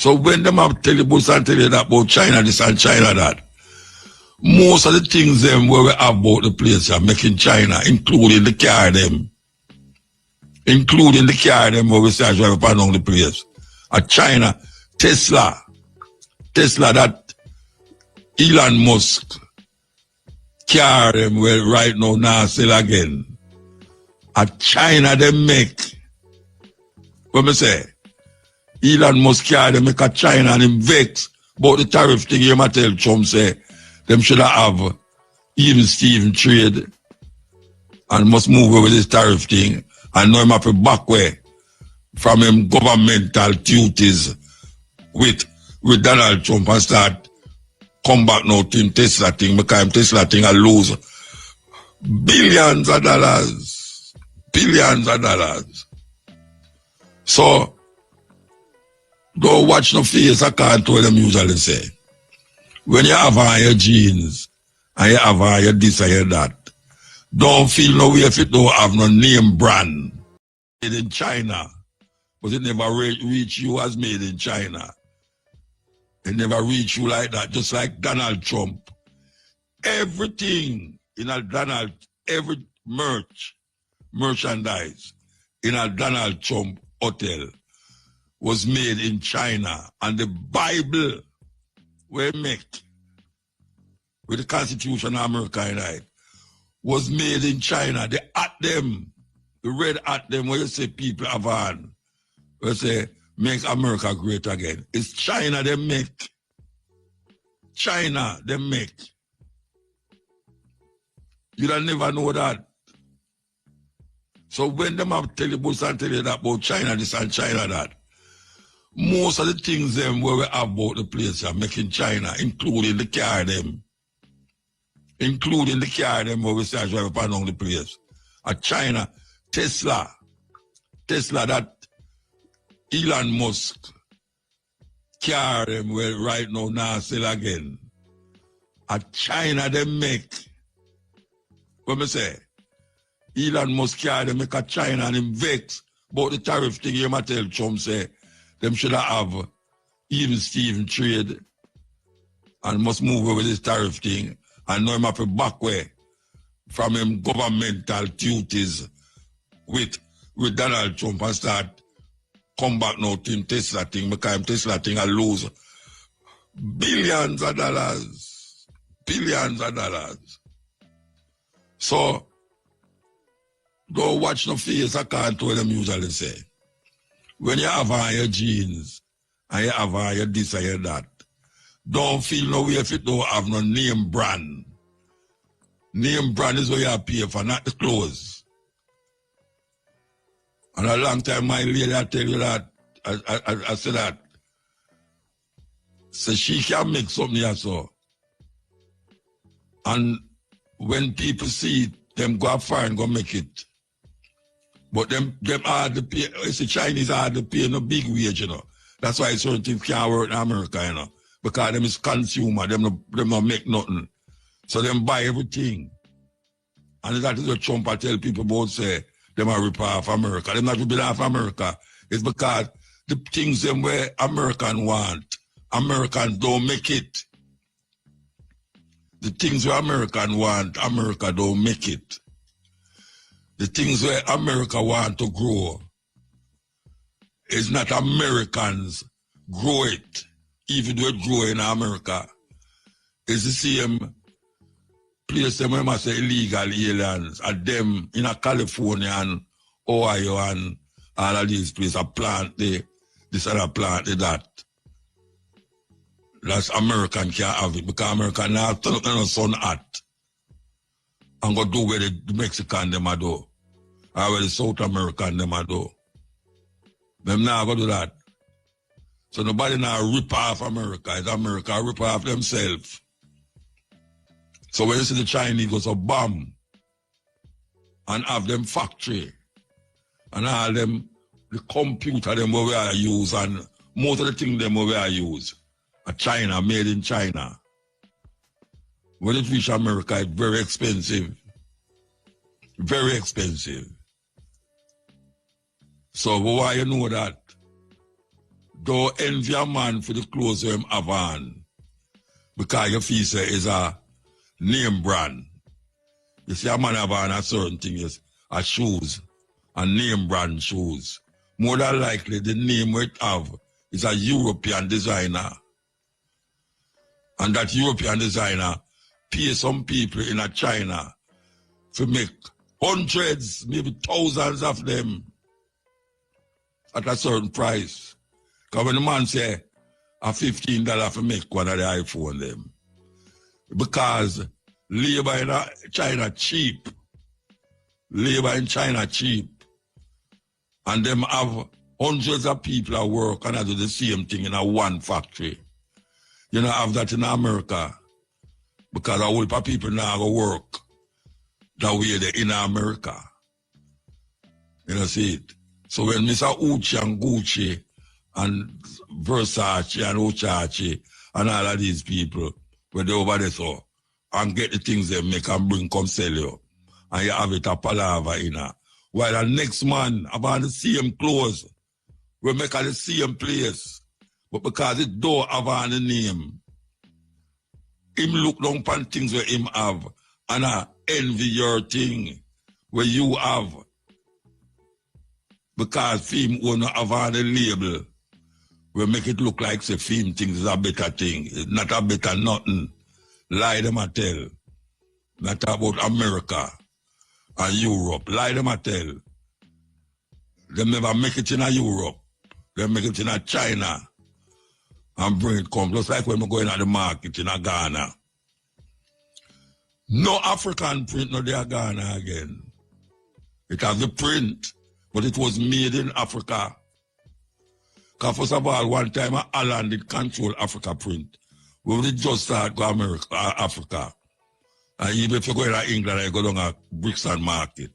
So when them have tell you that about China this and China that, most of the things them where we have about the place are making China, including the car them. Including the car them where we say drive up along the place. China, Tesla that Elon Musk car them well right now sell again. China them make. What me say? Elon Musk car them make a China and him vex about the tariff thing. You might tell Trump say them should have even Steven trade and must move over this tariff thing and know him have to back way from him governmental duties with Donald Trump and start come back now to him Tesla thing because him Tesla thing will lose billions of dollars. Billions of dollars. So don't watch no face, I can't tell them usually say. When you have on your jeans and you have on your this and your that, don't feel no way if it don't have no name brand. Made in China, but it never reach you as made in China. It never reach you like that, just like Donald Trump. Everything in a Donald, every merchandise in a Donald Trump hotel was made in China, and the Bible we make with the Constitution of America in it was made in China. The hat them, the red hat them where you say people have on, where you say make America great again. It's China they make. China they make. You don't never know that. So when them have tell you that about China this and China that, most of the things them where we have about the place are making China, including the car them. Including the car them where we say drive up along the place. China, Tesla that Elon Musk car them well right now sell again. China they make. What me say? Elon Musk car them make a China and him vex about the tariff thing. You might tell Trump say them should have even Steven trade and must move over this tariff thing and know him have to back way from him governmental duties with Donald Trump and start come back now to him Tesla thing because him Tesla thing will lose billions of dollars. Billions of dollars. So don't watch no face, I can't tell them usually say. When you have on your jeans and you have on your this and your that, don't feel no way if it don't have no name brand. Name brand is what you pay for, not the clothes. And a long time my lady I tell you that, I said that. So she can make something here so. And when people see it, them go far and go make it. But them hard to pay, it's the Chinese hard to pay no big wage, you know. That's why certain things can't work in America, you know. Because them is consumer, them no make nothing. So them buy everything. And that is what Trump I tell people about say, them are rip off America. Them not ripping off America. It's because the things them where Americans want, Americans don't make it. The things where Americans want, America don't make it. The things where America want to grow, it's not Americans grow it, even though it grow in America. It's the same place them when I say illegal aliens, and them in California and Ohio and all of these places, a plant this other plant that. That's American can't have it because American now turn up in the sun hot and go do where the Mexican them a do. Or where the South American them a do. Them now go do that. So nobody now rip off America. It's America rip off themselves. So when you see the Chinese go so bomb and have them factory and all them the computer them where we are use and most of the things them where we are use. China, made in China. When it reach America, it's very expensive. Very expensive. So why you know that? Don't envy a man for the clothes him have on. Because your feel say is a name brand. You see a man have on a certain thing is a shoes, a name brand shoes. More than likely the name we have is a European designer. And that European designer pay some people in a China to make hundreds, maybe thousands of them at a certain price. Because when the man say a $15 for make one of the iPhone them. Because labor in China cheap. Labor in China cheap. And them have hundreds of people at work and I do the same thing in a one factory. You know, have that in America. Because a whole lot of people now go work that way they in America. You know, see it. So when Mr. Uchi and Gucci and Versace and Ochachi and all of these people, when they over there so, and get the things they make and bring come sell you, and you have it a palaver in her. While the next man about the same clothes, we make at the same place, but because it don't have on the name, him look down upon things where him have, and I envy your thing where you have. Because film won't have on the label, we make it look like the film things is a better thing. It's not a better nothing. Lie them a tell. Not about America and Europe. Lie them a tell. They never make it in a Europe. They make it in a China and bring it come. Just like when we go in at the market in a Ghana. No African print, no there Ghana again. It has the print, but it was made in Africa. Because first of all, one time Alan did control Africa print. We did just start go America, Africa. And even if you go to England, you go down a Brixton market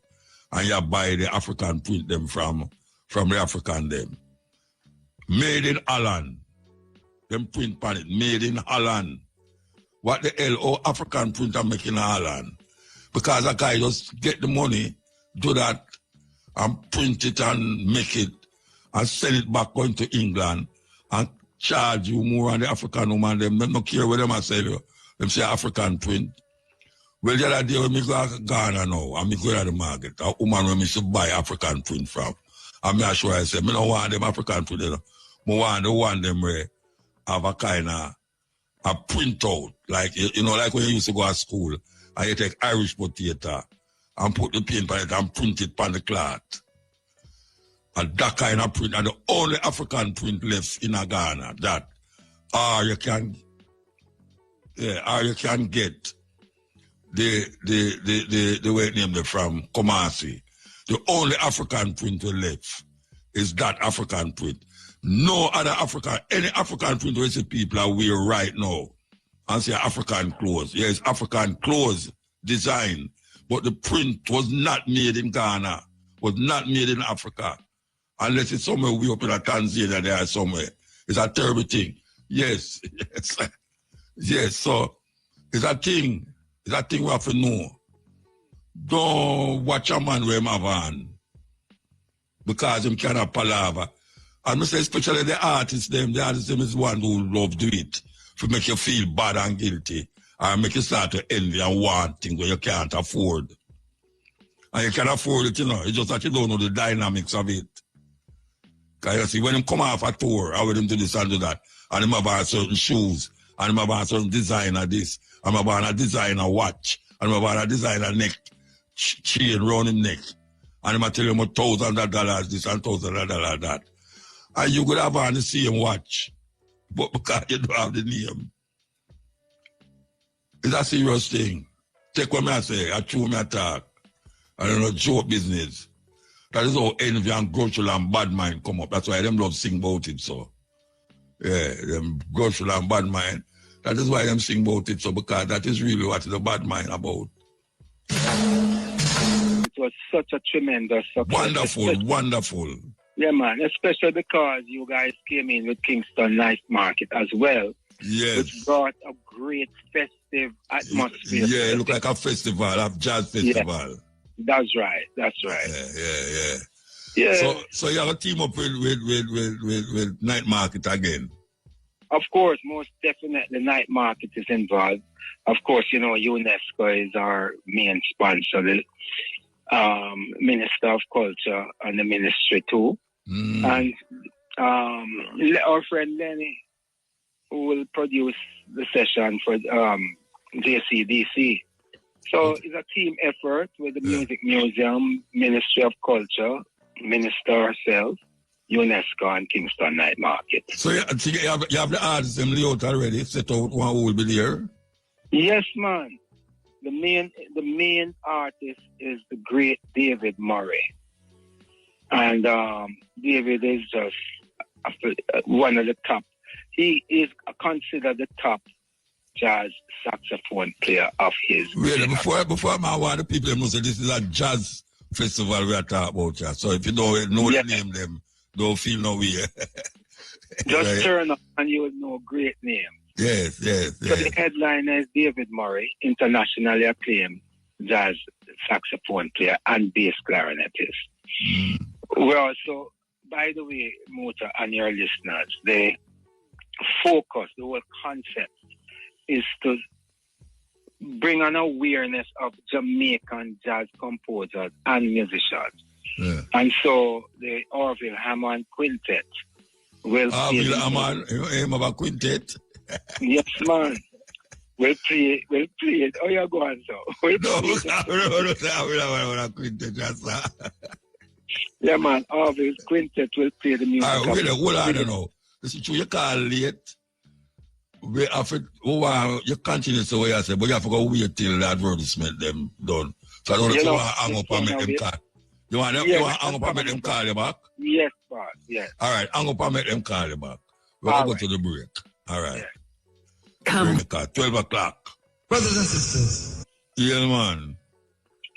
and you buy the African print them from the African them. Made in Holland. Them print pan it. Made in Holland. What the hell, oh, African print are making in Holland? Because a guy just get the money, do that, and print it and make it, and send it back going to England, and charge you more on the African woman. Them don't care where them I sell you. Them say African print. Well, the other day when me go to Ghana now, and me go to the market, a woman when me should buy African print from. And me assure I say, me don't want them African print, you know. Me want the one them where have a kind of a printout. Like, you know, like when you used to go to school, and you take Irish potato, and put the paint on it, and print it on the cloth. And that kind of print, and the only African print left in a Ghana, that, or you can get the way it named from Kumasi. The only African print left is that African print. No other any African print where the people are wearing right now, and say African clothes. Yes, African clothes design, but the print was not made in Ghana, was not made in Africa. Unless it's somewhere way up in Tanzania there somewhere. It's a terrible thing. Yes, yes. Yes, so it's a thing we have to know. Don't watch a man where him have on, because him cannot palaver. And I say especially the artists is one who love do it to make you feel bad and guilty, or make you start to envy and want things where you can't afford. And you can afford it, you know, it's just that you don't know the dynamics of it. Because you see, when him come off a tour, I want him do this and do that, and him have certain shoes, and him have a certain designer this, and him have a designer watch, and him have a designer neck chain round him neck, and him tell him $1,000 this and $1,000 that. And you could have on the same watch, but because you don't have the name. It's a serious thing. Take what I say, I chew me attack. I don't know, joke business. That is how envy and grudge and bad mind come up. That's why them love sing about it, so. Yeah, them grudge and bad mind. That is why them sing about it, so, because that is really what the bad mind about. It was such a tremendous success. Wonderful, wonderful. Yeah, man, especially because you guys came in with Kingston Night Market as well. Yes. Which brought a great festive atmosphere. Yeah, it looked like a festival, a jazz festival. Yeah. That's right. Yeah. Yeah. So you have a team up with Night Market again. Of course, most definitely Night Market is involved. Of course, you know, UNESCO is our main sponsor, the Minister of Culture and the ministry too. And our friend Lenny, who will produce the session for JCDC. So it's a team effort with the Music Museum, Ministry of Culture, Minister herself, UNESCO and Kingston Night Market. So you have the artists them layout already, set out one who will be there? Yes, man. The main artist is the great David Murray. And David is just one of the top. He is considered the top jazz saxophone player of his. Really, before I want the people to know say this is a jazz festival we are talking about. Yeah. So if you don't know the name them, don't feel no way. Just right? turn up and you will know great names. Yes. So the headliner is David Murray, internationally acclaimed jazz saxophone player and bass clarinetist. We also, by the way, Muta and your listeners, the focus, the whole concept is to bring an awareness of Jamaican jazz composers and musicians. Yeah. And so the Orville Hammond Quintet will Orville Hammond, aim of a quintet? Yes, man. We'll play it. Oh, you're going so. We'll no, quintet, yeah, man. Orville Quintet will play the music. All right, hold on, I don't know. This is true, you call late. We have to, you continue to what you say, but you have to go wait till the advertisement them done. So I don't know if you want to hang up and make them call. You want to hang up and make them call you back? Yes, boss. Yes. All right, hang up and make them call you back. We'll go to the break. All right. Yeah. 12 o'clock. Brothers and sisters. Yeah, man.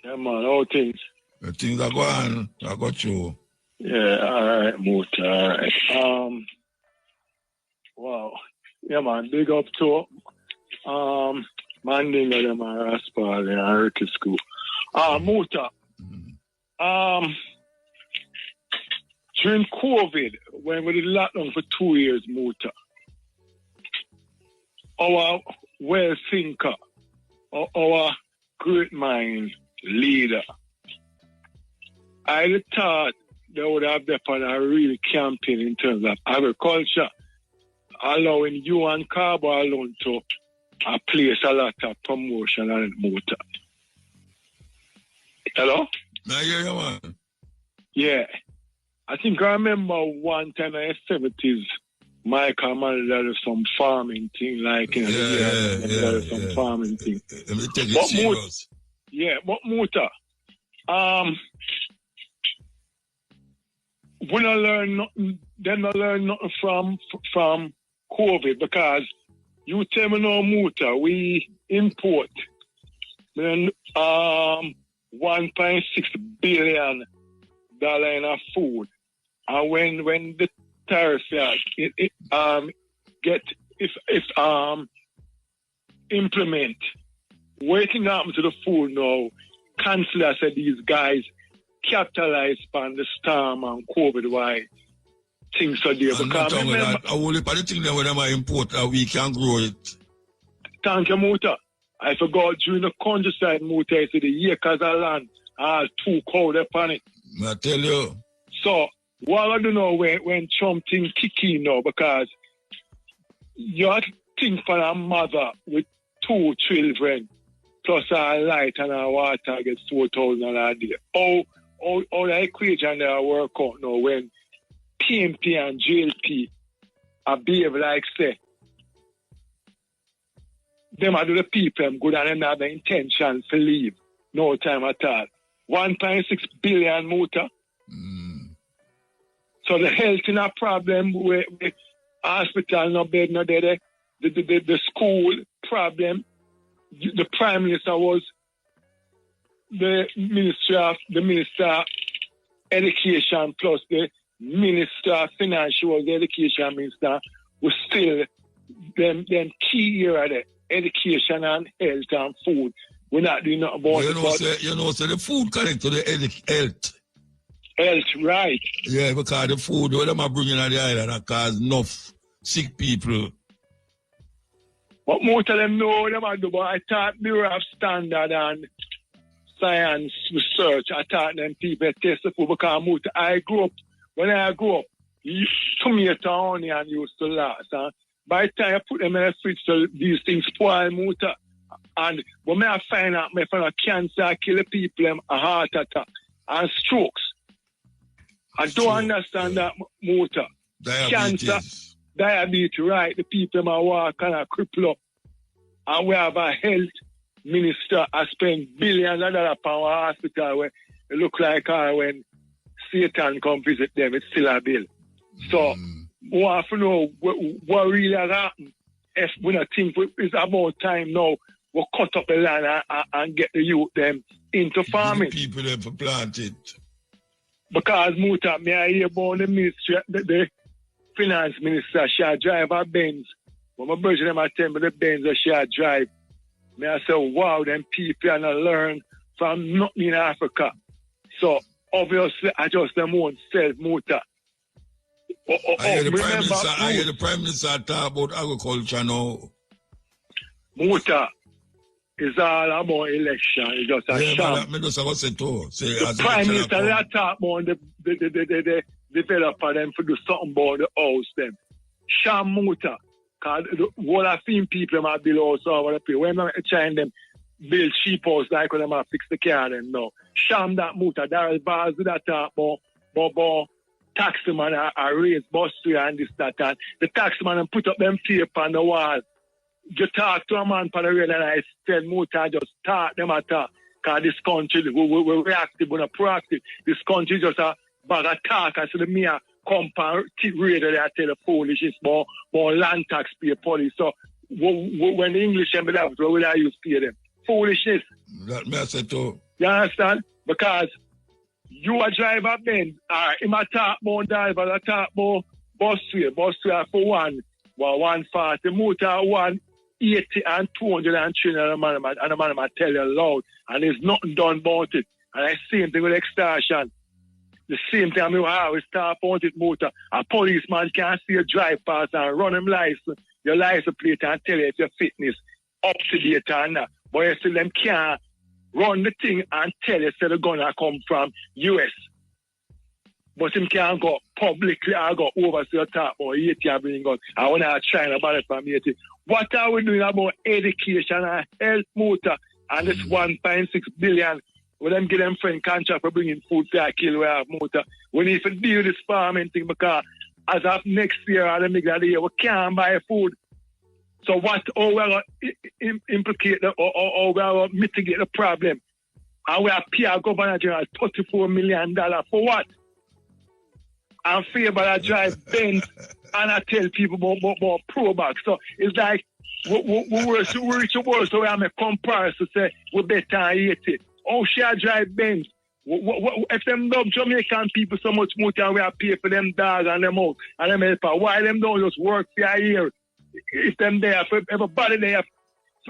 Yeah, man. All things. The things are going. I got you. Yeah, all right, Muta. All right. Wow. Yeah, man. Big up to Mandinga them are Raspal in Ricky School. Muta. During COVID, when we did lockdown for 2 years, Muta, our well thinker, our great mind leader, I thought they would have done a real campaign in terms of agriculture, allowing you and Carbo alone to place a lot of promotion on it, Muta. Hello? I hear you, man. Yeah. I think I remember one time in the 70s, Michael managed some farming thing, like, you know, some farming thing. Let me take it serious. But Muta, we don't learn nothing, they don't learn nothing from COVID, because you tell me no, Muta, we import $1.6 billion in food. And when the tariff implement, waiting happen to the food now, Chancellor said these guys capitalize on the storm and COVID, why things are there. Because I only for the thing that when I import, we can grow it. Thank you, Muta. I forgot during the countryside, Muta, I said the acres of land are too cold upon it. I tell you. So, what I don't know when Trump thing kick in now, because you have to think for a mother with 2 children, plus our light and our water gets 4,000 a day. How the equation there work out now when PMP and JLP are behave like say, them are the people good and they have the intention to leave. No time at all. 1.6 billion Muta. So the health in a problem with hospital, no bed, no dead. The school problem. The Prime Minister was the Minister of Education plus the Minister of Finance was the Education Minister, was still them key area the education and health and food. We're not doing nothing about it. So the food connect to the health. Health, right. Yeah, because the food what them are bringing on the island that cause enough sick people. But most of them know what them are do, but I thought Bureau of Standard and Science Research, I thought them people test the food because when I grew up, tomato and onion used to last. Huh? By the time I put them in the fridge, so these things spoil muta. And when I find out cancer kill people, them a heart attack and strokes. I don't understand that muta. Cancer, diabetes, right? The people are walk and a cripple up. And we have a health minister I spend billions of dollars on our hospital where it look like when Satan come visit them, it's still a bill. So we have to know what really happened. If we don't think it's about time now, we'll cut up the land and get the youth them into farming. The people them for plant it. Because Muta, me I hear about the ministry, the finance minister, she drive a Benz. When my brother them tell me the Benz that she drive, me I say, wow, them people are not learn from nothing in Africa. So obviously, I just them won't sell Muta. I hear the Prime Minister talk about agriculture now. Muta is all about election. It's just a sham. The Prime Minister that talk about the developer them for do something about the house them. Sham Muta. Because what I've seen people might build house over the place. When I'm trying them build cheap house like when them fix the car them now. Sham that Muta. There is bars that talk about taxman are raised bus fare and this, that, and the taxman and put up them tape on the wall. You talk to a man for the rail and I tell Muta just talk them at talk. Because this country, we're reactive, we're not proactive. This country just a bag of talk. And so the mayor come and radio there tell the police it's more land tax pay police. So when the English and that, what will I use pay them? Foolishness. That message too. You understand? Because you a driver Benz, him a talk about driver, a talk about bus fare for 140, motor 180 and 200 and 300 and the man tell you loud, and there's nothing done about it. And the same thing with extortion. The same thing I always talk about it, motor. A policeman can see you drive past and run him license, your license plate and tell you if your fitness up to date or not. But you still them can't run the thing and tell you so the gun come from US. But him can't go publicly or go over to your top or 80 and bring gun. I want to try and ban it from 80. What are we doing about education and health motor and this 1.6 billion? When them give them friend contract for bringing food to a kill we have motor. We need to deal with this farming thing because as of next year or the middle of the year, we can't buy food. So how we are implicate or we are mitigate the problem? And we are pay our Governor General $34 million for what? And favor I drive Benz and I tell people about pro back. So it's like we reach the world so we have a comparison to say we better 80. Oh, she drive Benz. If them love Jamaican people so much more than we are pay for them dogs and them out and them helper, why them don't just work for a year? If them there, for everybody there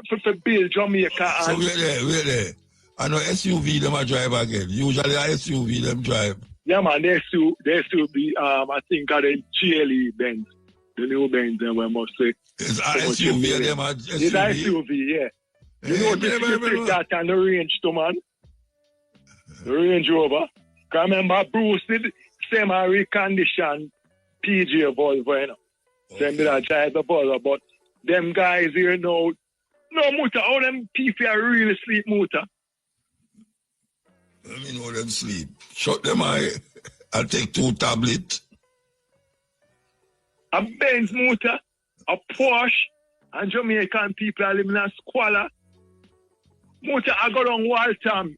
for build Jamaica. So wait there. I know SUV them a drive again. Usually SUV them drive. Yeah man, they SUV I think are the GLE Benz. The new Benz we must say. It's SUV them a SUV. It's SUV, yeah. You know the that and the range too, man. The Range Rover. Cause remember Bruce did semi-reconditioned PJ Volvo, you know. Them did a drive the Volvo, but them guys here now, no Muta, all them people are really sleep Muta. Let me know them sleep. Shut them eye. I'll take 2 tablets. A Benz Muta, a Porsche, and Jamaican people are living in a squalor. Muta, I got on Waltham.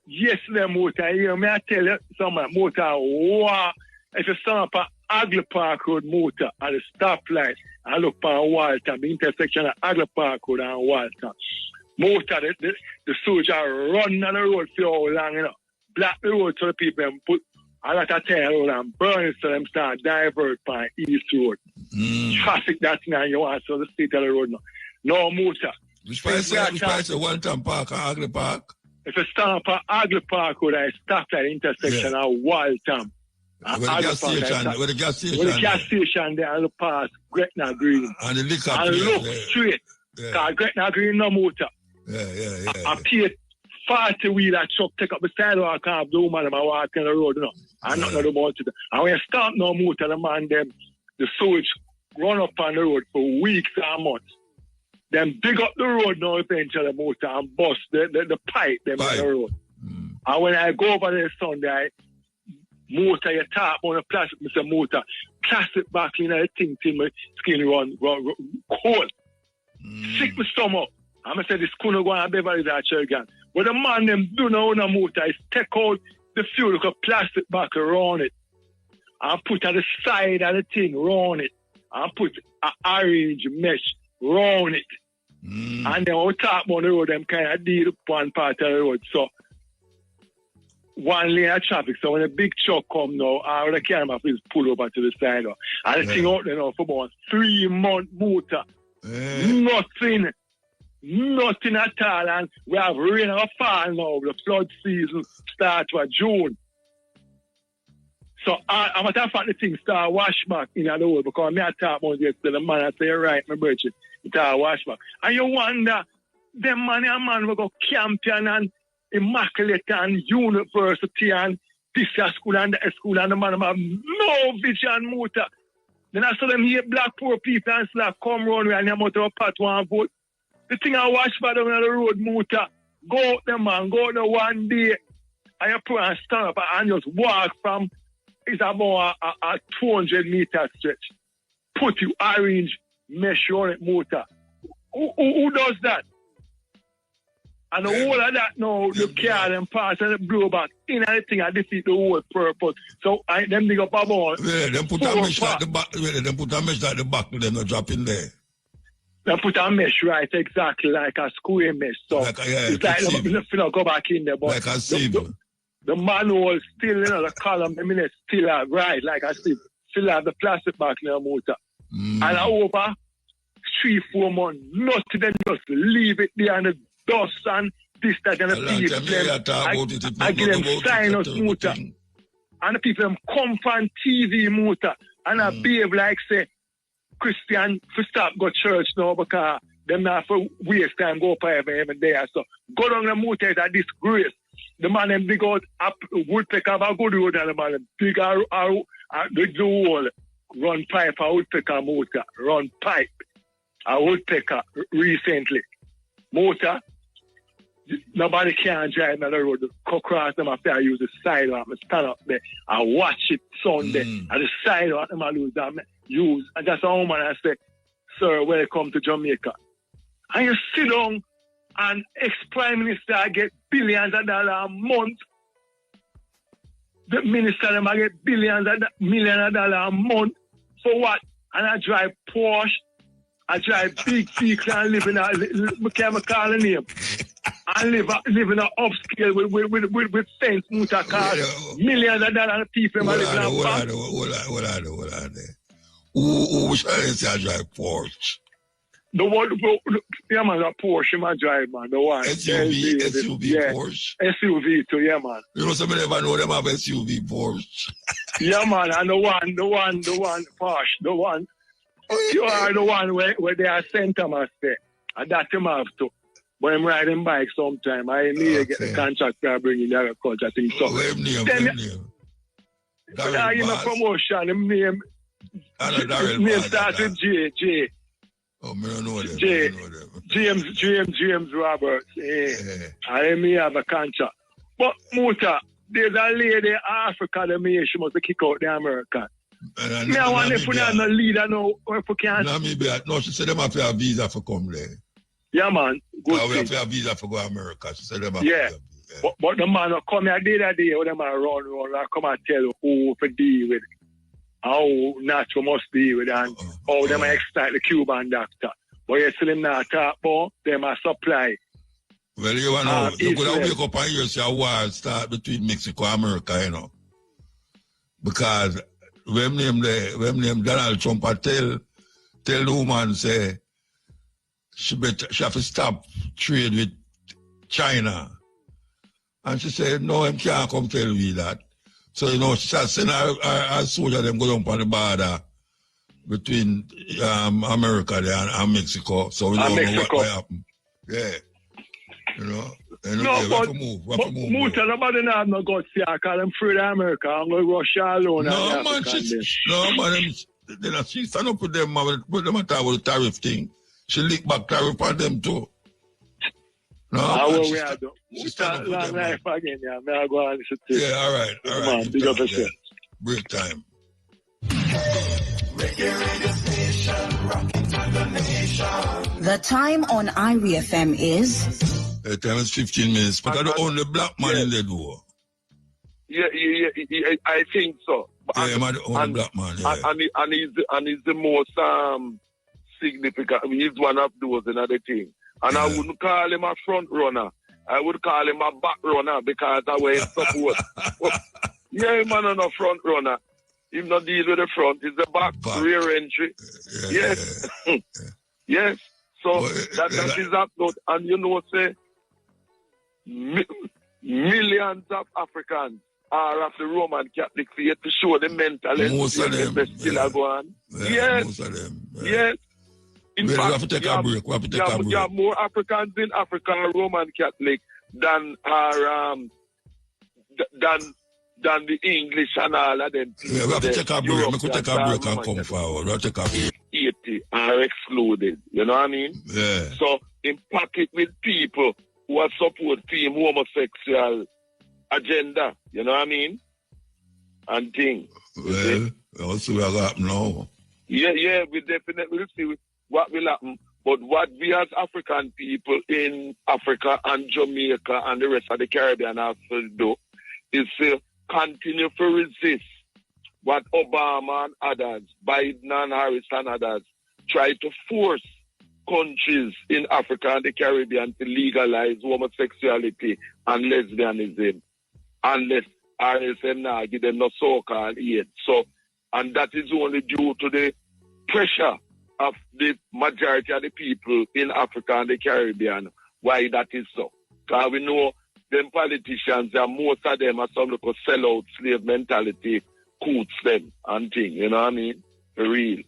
Yes, the motor here. May I tell you something? Motor, wow. If you stand up at Agley Park Road motor at the stoplight and look for Waltham, the intersection of Agley Park Road and Waltham. Motor, the soldier run on the road for how long, you know. Block the road so the people and put a lot of tire road and burn it so them start divert by East Road. Traffic that's now you want so the state of the road now. No motor. Which price Waltham Park or Agley Park? if you stand up at Agley Park Road, I stop at the intersection at Waltham. Where the gas station, where the gas station there, and look past Gretna Green. And the liquor and place, look straight. Because Gretna Green no motor. I paid 40 wheeler truck take up the sidewalk and have the woman and I walk on the road, you know. And not no motor. And when you stop no motor, the man them, the sewage run up on the road for weeks and months. Them dig up the road now eventually motor and bust the pipe them on the road. And when I go over there Sunday, motor, you tap on the plastic, Mr. Motor, plastic back in the thing till my skin run cold. Sick my stomach. I'm say this couldn't go on Beverly that again. But the man them do now on a motor is take out the fuel, look a plastic back around it. And put at the side of the thing around it. And put an orange mesh around it. And then we tap on the road, them kind of deal one part of the road. So one lane of traffic. So when a big truck come now, all the camera please pull over to the side. And the thing out there now for about 3 month motor. Nothing at all. And we have rain or fall now. The flood season starts for June. So I'm at the fact the thing start wash back in the road because me I talk about yesterday, the man I say, right, my brother, it start wash back. And you wonder, them man and man will go champion and immaculate and university and this school and that school and the man have no vision motor. Then I saw them here black poor people and slack come round and them out of a pot one vote. The thing I watch for them on the road motor, go out there man, go out there one day and you put and stand up and just walk from it's about a 200 meter stretch. Put you orange mesh on it motor. Who does that? And the whole of that now, the car and pass and the blow back in anything I defeat the whole purpose. So I them dig up about. Yeah, them put a mesh at the back. Them put a mesh at the back to them not drop in there. They put a mesh right exactly like a square mesh. So it's like them go back in there, but like a sieve. The manual still, the column, still have, right, like I said, still have the plastic back in the motor. And over 3-4 months, nothing, then just leave it there and the dust and this, that, and the people, I give them sinus motor. And the people them come from TV motor and I behave like, say, Christian, for stop go church now because them not for waste time go for every day. So go down the motor is a disgrace. The man them dig out woodpecker have a good road and the man them dig out the whole run pipe a woodpecker motor, run pipe a woodpecker recently. Motor, nobody can drive on the road. Go across them after I use the sidewalk. I stand up there and watch it Sunday. And the sidewalk them I lose them use. And that's a woman I say, sir, welcome to Jamaica. And you sit down and ex-prime minister get billions of dollars a month. The minister them get millions of dollars a month. For what? And I drive Porsche. I drive big vehicle and live in a chemical name. And live in an upscale with fence motor cars. Millions of dollars of people live in a bank. What are they? Who should I say I drive Porsche? The one, yeah, man, a Porsche, man, drive, man. The one. SUV yeah. Porsche. SUV too, yeah, man. You know, somebody never know them have SUV Porsche. Yeah, man, and the one, Porsche, the one. You are the one where they are center master. And that him have to. But I'm riding bike sometime. I need to get the contract to bring in the agriculture thing. So, name? I give a promotion. Him name starts with J. Oh, I don't know them. James Roberts. I may have a contract. But Muta, there's a lady in Africa that she must kick out the American. Me I want to put on a leader now if we can. Namibia, no, she said them have to have a visa for come there. Yeah, man. Good we have to have a visa for go to America. She said them have to have But the man will come here the other day, when them are run, and come and tell you who to deal with it. How natural must deal with it, and how them extract the Cuban doctor. But you see them not talk about, them are supply. Well, you know, you could have wake up and hear say a war start between Mexico and America, you know. Because when name Donald Trump tell the woman say she have to stop trade with China And she said, no, him can't come tell me that. So, you know, she started sending our soldier them go down on the border between America there and Mexico. So we don't know what happened. Yeah. You know? And No, we have to move. We have to move. Muta, nobody now have no guts here because I'm free to America. I'm going to Russia alone. No, man, she stand up with them, man. But them talk about the tariff thing. She lick back tariff on them too. No, man, we are doing. Muta, long life again, yeah. May I go and listen to Yeah, all right. Man, big up yourself. Break time. The time on Irie FM is... The time is 15 minutes, but I the only black man in the door. Yeah, I think so. Yeah, I'm the only black man, yeah. And he's the most significant. I mean, he's one of those another thing. And I wouldn't call him a front runner. I would call him a back runner because I wear support. Yeah, man, on a front runner. He not deal with the front, it's the back. Rear entry. Yes. Yes. So that is up good. And you know, say, millions of Africans are of the Roman Catholic faith to show the mentality. Most of them. Still are going. Yes. Most of them. Yes. In fact, we have to take a break. You have more Africans in Africa Roman Catholic than are than the English and all of them. Yeah, we have to take a break. We could take a break and come forward. We have to take a break. 80 are excluded. You know what I mean? Yeah. So, in pocket with people who are supporting homosexual agenda. You know what I mean? And things. Well, we'll see what happen now. Yeah, we definitely will see what will happen. But what we as African people in Africa and Jamaica and the rest of the Caribbean have to do is to continue to resist what Obama and others, Biden and Harris and others, try to force countries in Africa and the Caribbean to legalize homosexuality and lesbianism, unless RSM now give them no so-called aid. So, and that is only due to the pressure of the majority of the people in Africa and the Caribbean. Why that is so? Because we know them politicians, and most of them are some little sell-out slave mentality, coots them and things, you know what I mean? For real.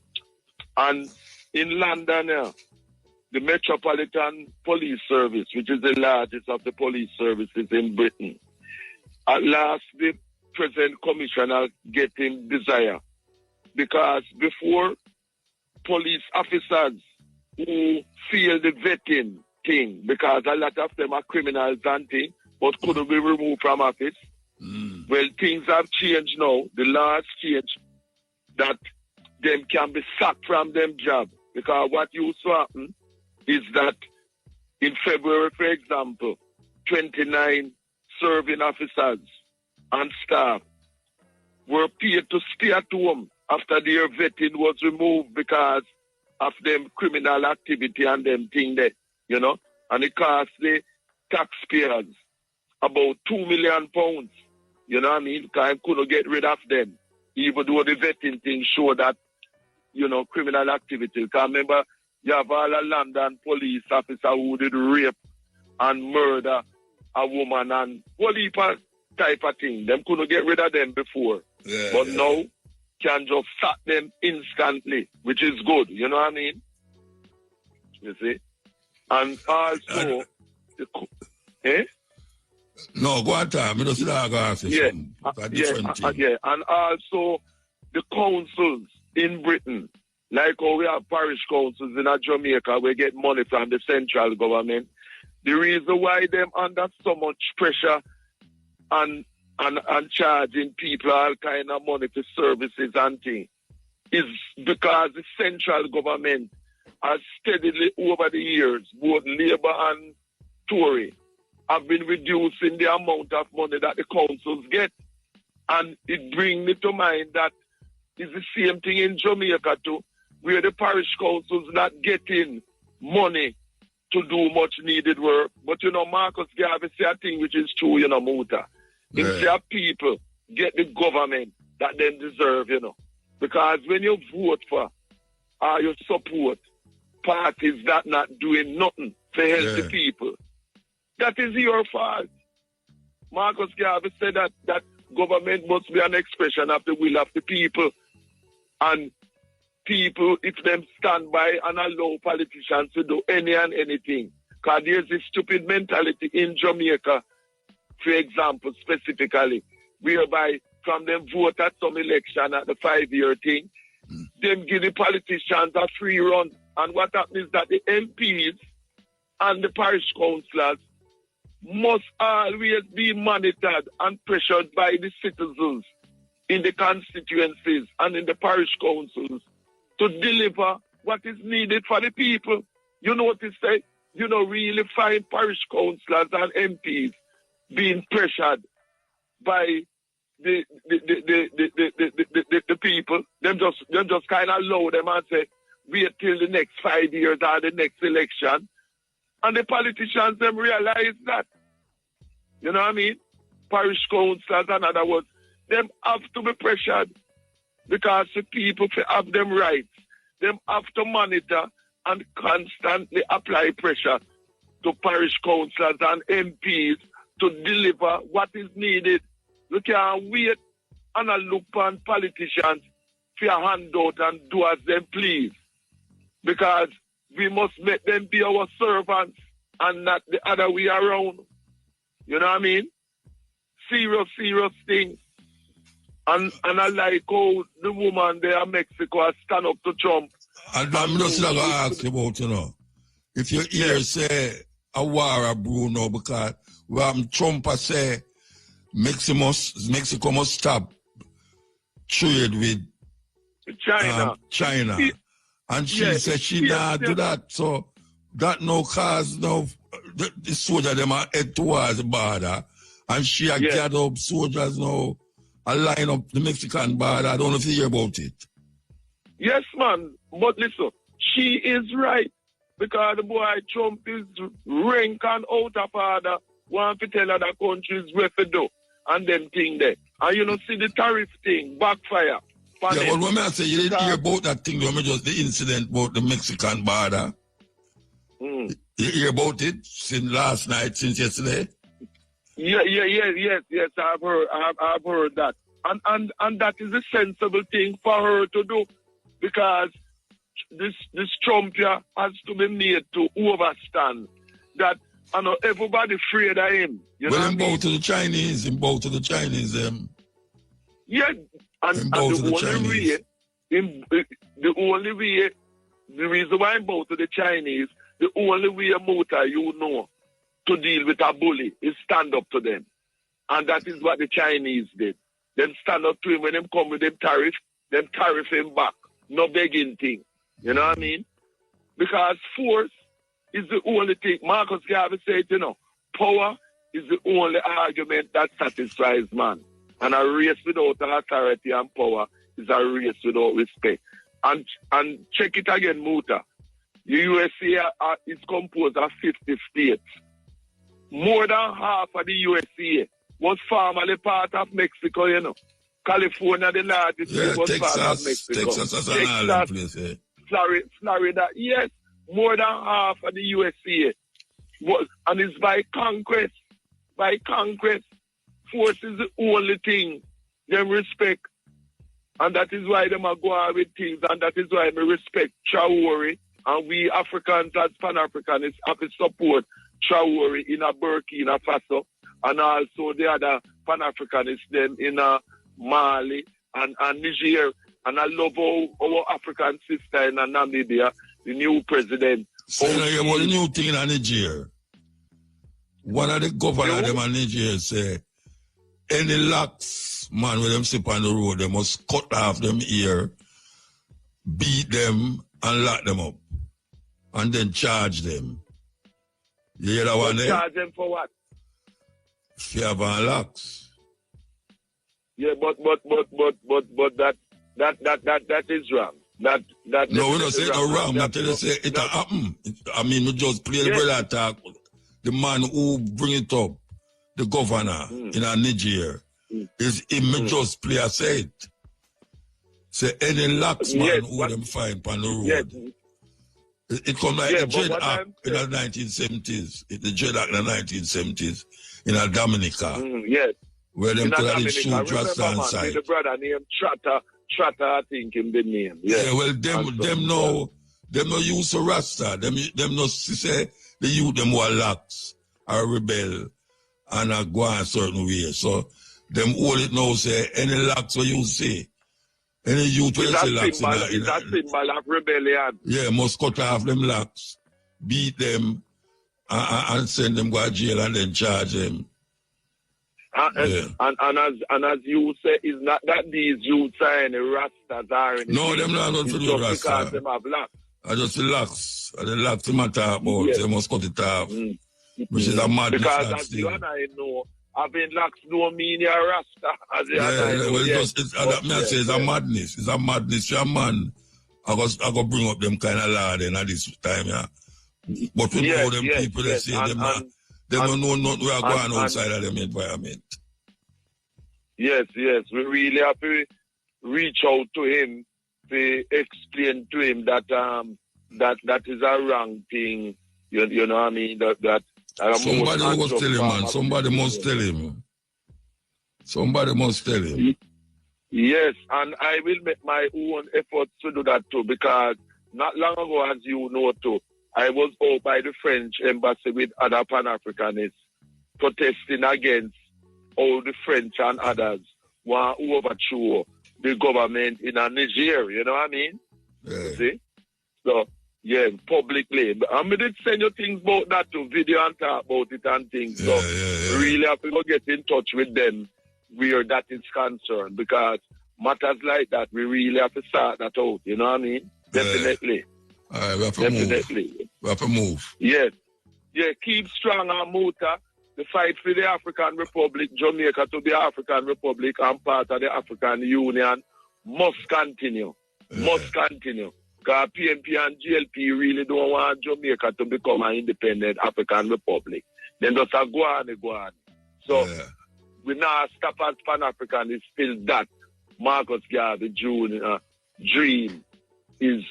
And in London now, the Metropolitan Police Service, which is the largest of the police services in Britain, at last the present commissioner getting desire. Because before, police officers who feel the vetting thing, because a lot of them are criminals and things, but couldn't be removed from office. Well, things have changed now. The law has changed that them can be sacked from them job. Because what used to happen is that in February, for example, 29 serving officers and staff were paid to stay at home after their vetting was removed because of them criminal activity and them thing there, you know. And it cost the taxpayers about £2 million, you know what I mean? Because I couldn't get rid of them, even though the vetting thing showed that, you know, criminal activity. Because remember, you have all a London police officer who did rape and murder a woman and whole heap of type of thing. Them couldn't get rid of them before. But now, can just sack them instantly, which is good, you know what I mean? You see? And also, No, go on time. I don't see that go say yeah, and also the councils in Britain, like how we have parish councils in Jamaica, we get money from the central government. The reason why them under so much pressure and charging people all kind of money for services and things is because the central government has steadily over the years, both Labour and Tory, have been reducing the amount of money that the councils get. And it brings me to mind that it's the same thing in Jamaica too, where the parish councils not getting money to do much needed work. But you know, Marcus Garvey say a thing which is true, you know, Muta. Instead people get the government that they deserve, you know. Because when you vote for or you support parties that not doing nothing to help the people, that is your fault. Marcus Garvey said that government must be an expression of the will of the people. And people, if them stand by and allow politicians to do any and anything, because there's this stupid mentality in Jamaica, for example, specifically, whereby from them vote at some election at the 5-year thing, them give the politicians a free run. And what happens is that the MPs and the parish councillors must always be monitored and pressured by the citizens in the constituencies and in the parish councils to deliver what is needed for the people. You notice that you don't really find parish councillors and MPs being pressured by the people. Them just kind of allow them and say, wait till the next 5 years or the next election. And the politicians, them realize that. You know what I mean? Parish councillors, in other words, them have to be pressured because the people have them rights. Them have to monitor and constantly apply pressure to parish councillors and MPs to deliver what is needed. We can't wait and look on politicians for a handout and do as them please. Because we must make them be our servants and not the other way around. You know what I mean? Serious thing. And I like how the woman there in Mexico has stand up to Trump. And I'm just going to ask you about, if you hear say a war a brew now, because Trump has say Mexico must stop trade with China. And she said she not do that. So that no cause the soldier them are head towards the border. And she gathered up soldiers now and line up the Mexican border. I don't know if you hear about it. Yes, man. But listen, she is right. Because the boy Trump is rank and out of order. Want to tell other countries where to do. And them thing there. And see the tariff thing, backfire. Yeah, well, when I say you didn't hear about that thing, just the incident about the Mexican border. You hear about it since last night, since yesterday? Yes, I've heard that. And that is a sensible thing for her to do because this Trump here has to be made to overstand that everybody afraid of him. Well, in both to the Chinese, Yeah, and the only way, the reason why I'm both to the Chinese, the only way a motor to deal with a bully is stand up to them. And that is what the Chinese did. Them stand up to him when them come with them tariff him back. No begging thing. You know what I mean? Because force is the only thing. Marcus Garvey said, power is the only argument that satisfies man. And a race without authority and power is a race without respect. And check it again, Muta. The USA is composed of 50 states. More than half of the USA was formerly part of Mexico, California, the largest state, was part of Mexico. Texas as an island place, Florida, yes. More than half of the USA. And it's by conquest. Force is the only thing them respect. And that is why them are going with things. And that is why we respect Traore. And we Africans as Pan-Africanists have to support Traore in Burkina Faso. And also the other Pan-Africanists then in Mali and Niger. And I love our African sister in Namibia, the new president. So the new thing in Niger. One of the governors of them in Niger say, any lax man with them sleep on the road, they must cut off them ear, beat them, and lock them up. And then charge them. You hear that one there? Charge them for what? Fear and lax. Yeah, but that is wrong. That no, we don't say no wrong. But they say it happen. I mean, we just play the brother attack. The man who bring it up, the governor in Niger, is him just play a say it. Say any lax man who them find on the road. It come like Yeah, the but Dread what Act I'm in the 1970s. The Dread Act in the 1970s in a Dominica. Yes. Where them In a could have Dominica. shoot Remember, Rasta on man, site. the brother named Trotter, I think him the name. Yeah, well, them no use to Rasta. Them no say the youth them who are lax or rebel and go a certain way. So them all it now say any lax what you say. Any youth will say lax it's a symbol of rebellion. yeah, must cut off them lax, beat them and send them go to jail and then charge them. And as you say, it's not that these youths are any Rastas or anything. No, them not nothing to do with Rasta. Because them have lax. I just the lax. The lax them talk about. Yes. They must cut it off. Which is a madness. Because as you and I know, having lax no mean you're a Rasta. As you and I know, well, it's a madness. It's a madness. You're a man. I go bring up them kind of law then at this time, yeah. But we know them people that say they don't know nothing we are going outside of them environment. Yes. We really have to reach out to him to explain to him that that is a wrong thing. You know what I mean? That somebody must tell him, man. Somebody must tell him. Somebody must tell him. Yes, and I will make my own efforts to do that too, because not long ago, as you know too, I was out by the French embassy with other Pan-Africanists protesting against all the French and others want to overthrow the government in Nigeria, you know what I mean? Yeah. See? So, yeah, publicly. I did send you things about that to video and talk about it and things. So, really have to go get in touch with them where that is concerned, because matters like that, we really have to start that out, you know what I mean? Definitely. All right, we have to move. We have to move. Yes. Yeah, keep strong on Muta. The fight for the African Republic, Jamaica to be African Republic and part of the African Union must continue. Must continue. Because PNP and GLP really don't want Jamaica to become an independent African Republic. Then just a go on. So, we now stop as Pan-African. It's still that Marcus Garvey Jr. dream is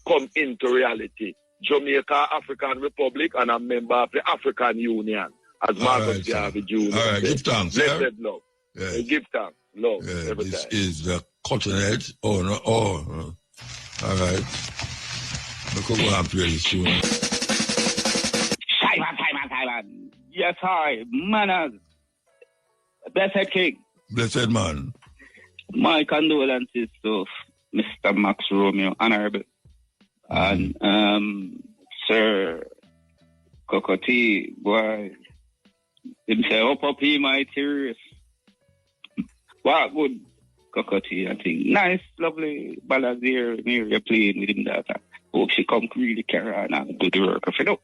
come into reality. Jamaica African Republic and a member of the African Union as Marcus Garvey Jr. All right, give thanks. Blessed love. Give thanks. Love. Every This time. is the cutting edge. All right. Look go and play this tune. Simon. Yes, hi. Manners. Blessed King. Blessed man. My condolences to Mr. Max Romeo, Honorable, and Sir Cocotti, boy, himself up he my tears. What good Cocotti, I think. Nice, lovely ballads here near you playing with him that. Hope she come really carry on and do the work of it up.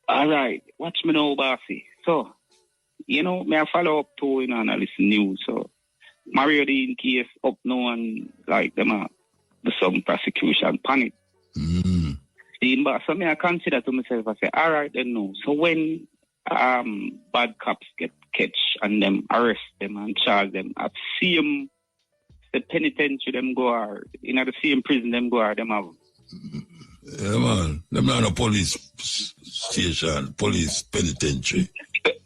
All right, watch me now, bossy. So, you know, may I follow up to and listen news. So, Mario Dean case up now and like them do some prosecution panic. So may I consider to myself, I say, all right then no. So when bad cops get catch and them arrest them and charge them at same the penitentiary them go or in the same prison them go or them have. Yeah man. Them not a police station, police penitentiary.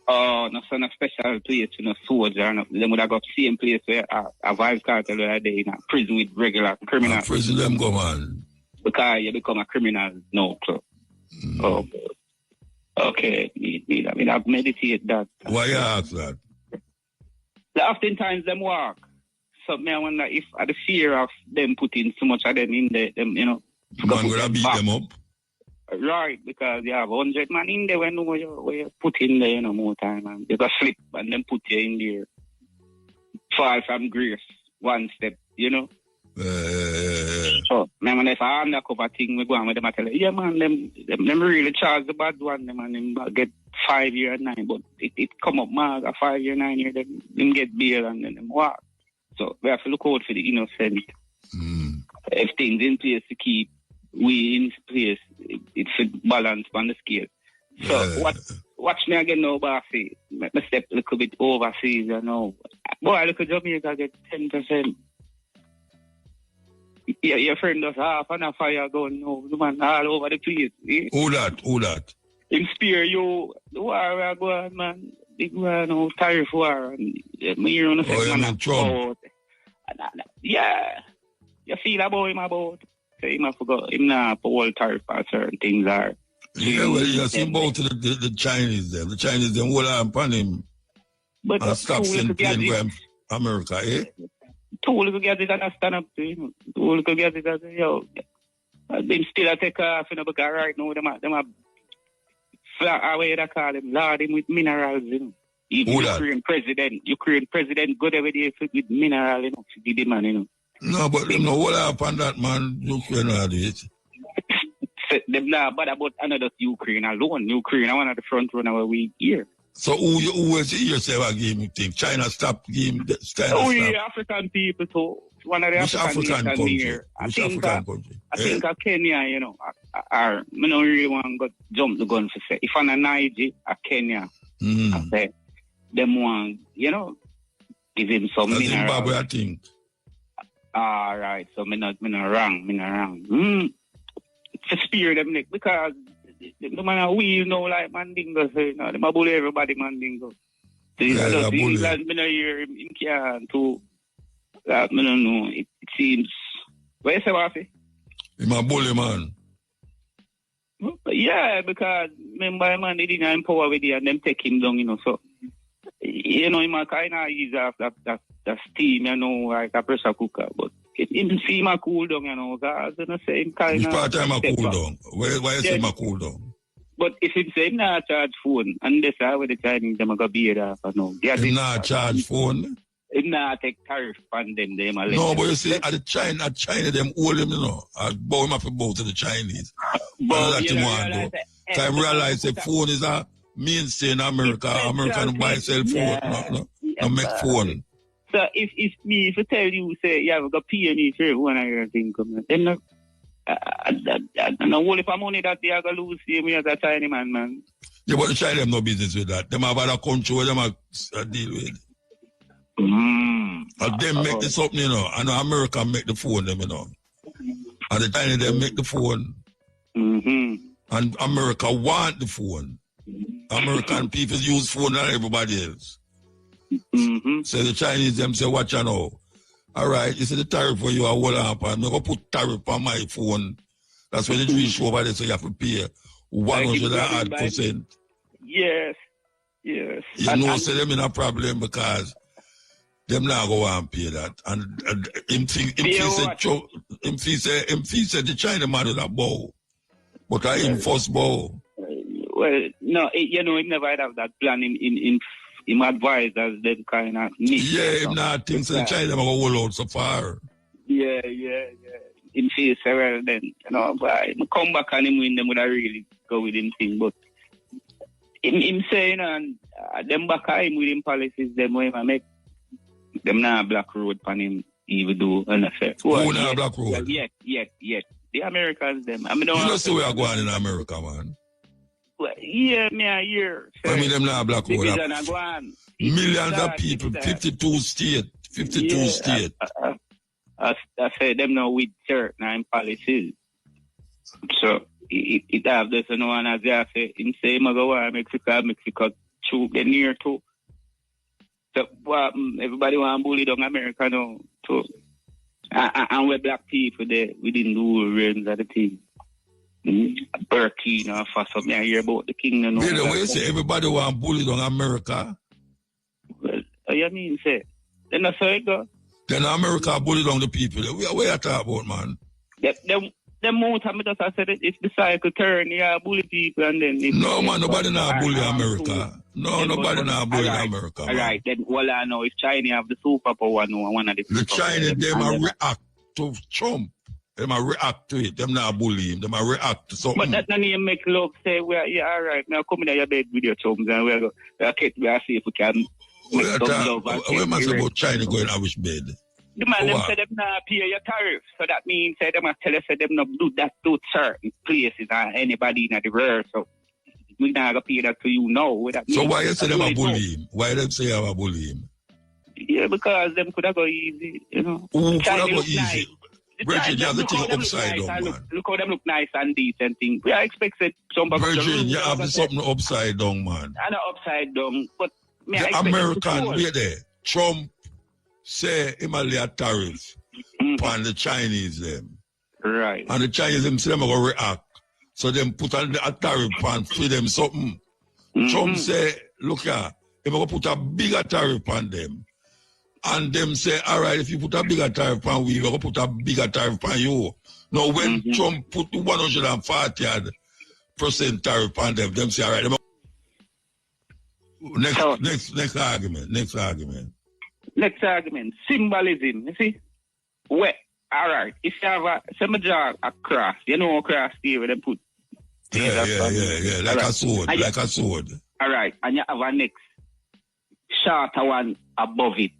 Oh, no, so no special place, you know, soldier. No, them would have got same place where a vice cartel where they in a prison with regular criminals. Prison them go man. Because you become a criminal no club. Oh, okay. I mean, I've meditated that. Why you ask that? Oftentimes them walk. So me I wonder if the fear of them putting so much of them in there, them, you know. Man gonna beat them up. Right, because you have 100 man in there when you put in there, you know, more time and you got slip and then put you in there. Fall from grace, one step, you know. So, man, if I undercover thing, we go on with them, I tell you, yeah, man, them really charge the bad one, them, and them get 5 years, 9, but it come up, man, a 5 year, 9 year, them get bail and then them walk. So, we have to look out for the innocent. If things in place to keep we in place, it's a balance on the scale. So, watch me again now, bossy. Let me step a little bit overseas, you know. Boy, look at Jamaica get 10%. Yeah, your friend does half and a fire gun now, the man all over the place. Eh? Who that? Him spear you, the war we go on, man. Big war now, tariff war. And me hear on the you mean Trump? Yeah. You feel about him about. So him have forgot, him not for all tariff or certain things are. Yeah, well, you see about the Chinese them. The Chinese them will upon him. But and stop sending plane going America, eh? Two little gadgets and I stand up to him. Two little gadgets and say, yo, them still I take off, you know, because right now them are flat away they call them, load him with minerals, you know. Even Ukraine president go there with mineral, you know, to give the man, you know. No, but you know what happened that man, Ukraine had it. Them not bad about another Ukraine alone. Ukraine are one of the front runner where we here. So who was yourself a game thing? China stop game. Yeah, African people too. One of the African country? Here. Which African country? I think Kenya, you know, I don't really want to jump the gun to say. If I'm a Niger, a Kenya, I say, them want, you know, give him some minerals. Zimbabwe, I think. All right, so me not wrong. To spear them neck because the man we know like Mandingo say, you know, they bully everybody Mandingo. So England, me not hear him can too. I don't know. It seems. What you say, Wafi? He's a bully man. Yeah, because remember, man, they didn't empower with it and them take him down, you know. So, you know, him kind of use that steam, you know, like a pressure cooker. But it see him cool down, you know, because, you know, say him kind of. Which part time cool down? Why you say him cool down? But if him say him not charge phone, and that's how the Chinese them go beard off, you know. Him not charge phone? Him not take tariff on them. No, but you see, at China, them hold him, you know. I bow him up about to the Chinese. But that's him want to. So I realize the phone is a mainstay in America. American buy sell phone, no make phone. So if you tell you, say, you have got pay me for one of your things, then I know all if money that they are going to lose me as a Chinese man. Yeah, but the China have no business with that. Them have other country where them deal with. And them make this up, you know. And America make the phone, them, you know. And the China, they make the phone. And America want the phone. American people use phone than everybody else. So the Chinese, them say, watch you know. All right, you see the tariff for you are hold up, and I'm going to put tariff on my phone. That's when it reach over there, so you have to pay 100%. Yes. You know, so them in a problem because them not go and pay that. And him said the China man is a bow. But I him first bow. Well, no, you know, he never have that plan in advise as them kind of need. Yeah, him not think so China will hold out so far. Yeah. In face well then, you know, but I come back and him win them would I really go with him thing. But him saying and them back at him with him policies, them way I make them not black road pan him even do an affair. Who not black road? Yet. The Americans them. I mean, you know so we are going in America, man. Well, yeah, me a year. I mean, them not black road. Millions of people, 52 states. I say them now with certain policies. So it have this and one as I say in say Magawa Mexico to get near to. So everybody want to bully down America now too. And we black people there we didn't do realms of the thing. Burkina Faso, me I hear about the kingdom. Really, what you say everybody want to bully down America? Well, you mean say then that's how it go. Then America bully down the people. Where you talk about, man? Them more time just I said it's the cycle turn, yeah, bully people and then no man, nobody not bully America. No, nobody not bully America. All right, then all I know is China have the superpower now, one of the China, them a react to Trump. Them a react to it. Them not bully him. Them a react to something. But that none of you make love say, well, yeah, all right, now come in your bed with your chums and we'll see if we can make some love. What must about China going to which bed? The man them say them not pay your tariff. So that means say them tell us say them not do that to certain places or anybody in the world. So we not gonna pay that to you now. So why you say them a bully him? Why them say I'm a bully him? Yeah, because them could have go easy, you know. Who could have go easy? Virgin, you have to look take how it them look upside nice down, and man. look how them look nice and decent thing. We are expected some Virgin, you have something upside down, man. And upside down, but me I The expect American, wait there. Trump say him a lay a tariff on the Chinese them. Right. And the Chinese them say them go react. So them put a tariff on for them something. Trump say, look here, if I put a bigger tariff on them, and them say, all right, if you put a bigger tariff on we will put a bigger tariff on you. Now, when Trump put 140% tariff on them, them say, all right, next argument. Next argument, symbolism, you see? Well, all right, if you have some draw a cross, you know a cross here where they put. Yeah, like a sword, like a sword. All right, and you have a next shorter one above it.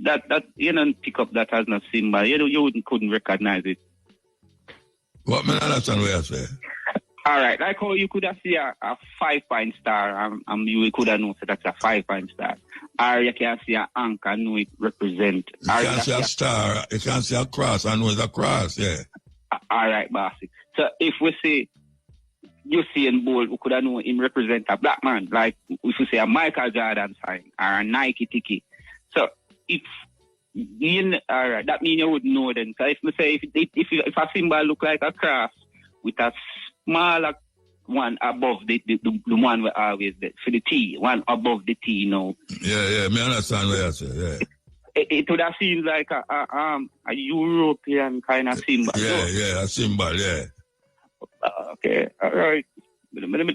That you don't pick up that as no symbol. You couldn't recognize it. What man understand what you say? All right, like how you could have seen a 5-point star, and you could have known that's a 5-point star. Or you can see an anchor and know it represent. You can see a star, you can see a cross and know it's a cross, yeah. All right, bossy. So if we say you see in bold, we could have known him represent a black man, like if we say a Michael Jordan sign or a Nike ticket. So if all right, that means you would know then. So if we say if a symbol look like a cross with a smaller one above the one we always get for the T, one above the T, you know. Yeah, me understand what you say, yeah. It would have seemed like a European kind of symbol. Yeah, a symbol, yeah. Okay, all right.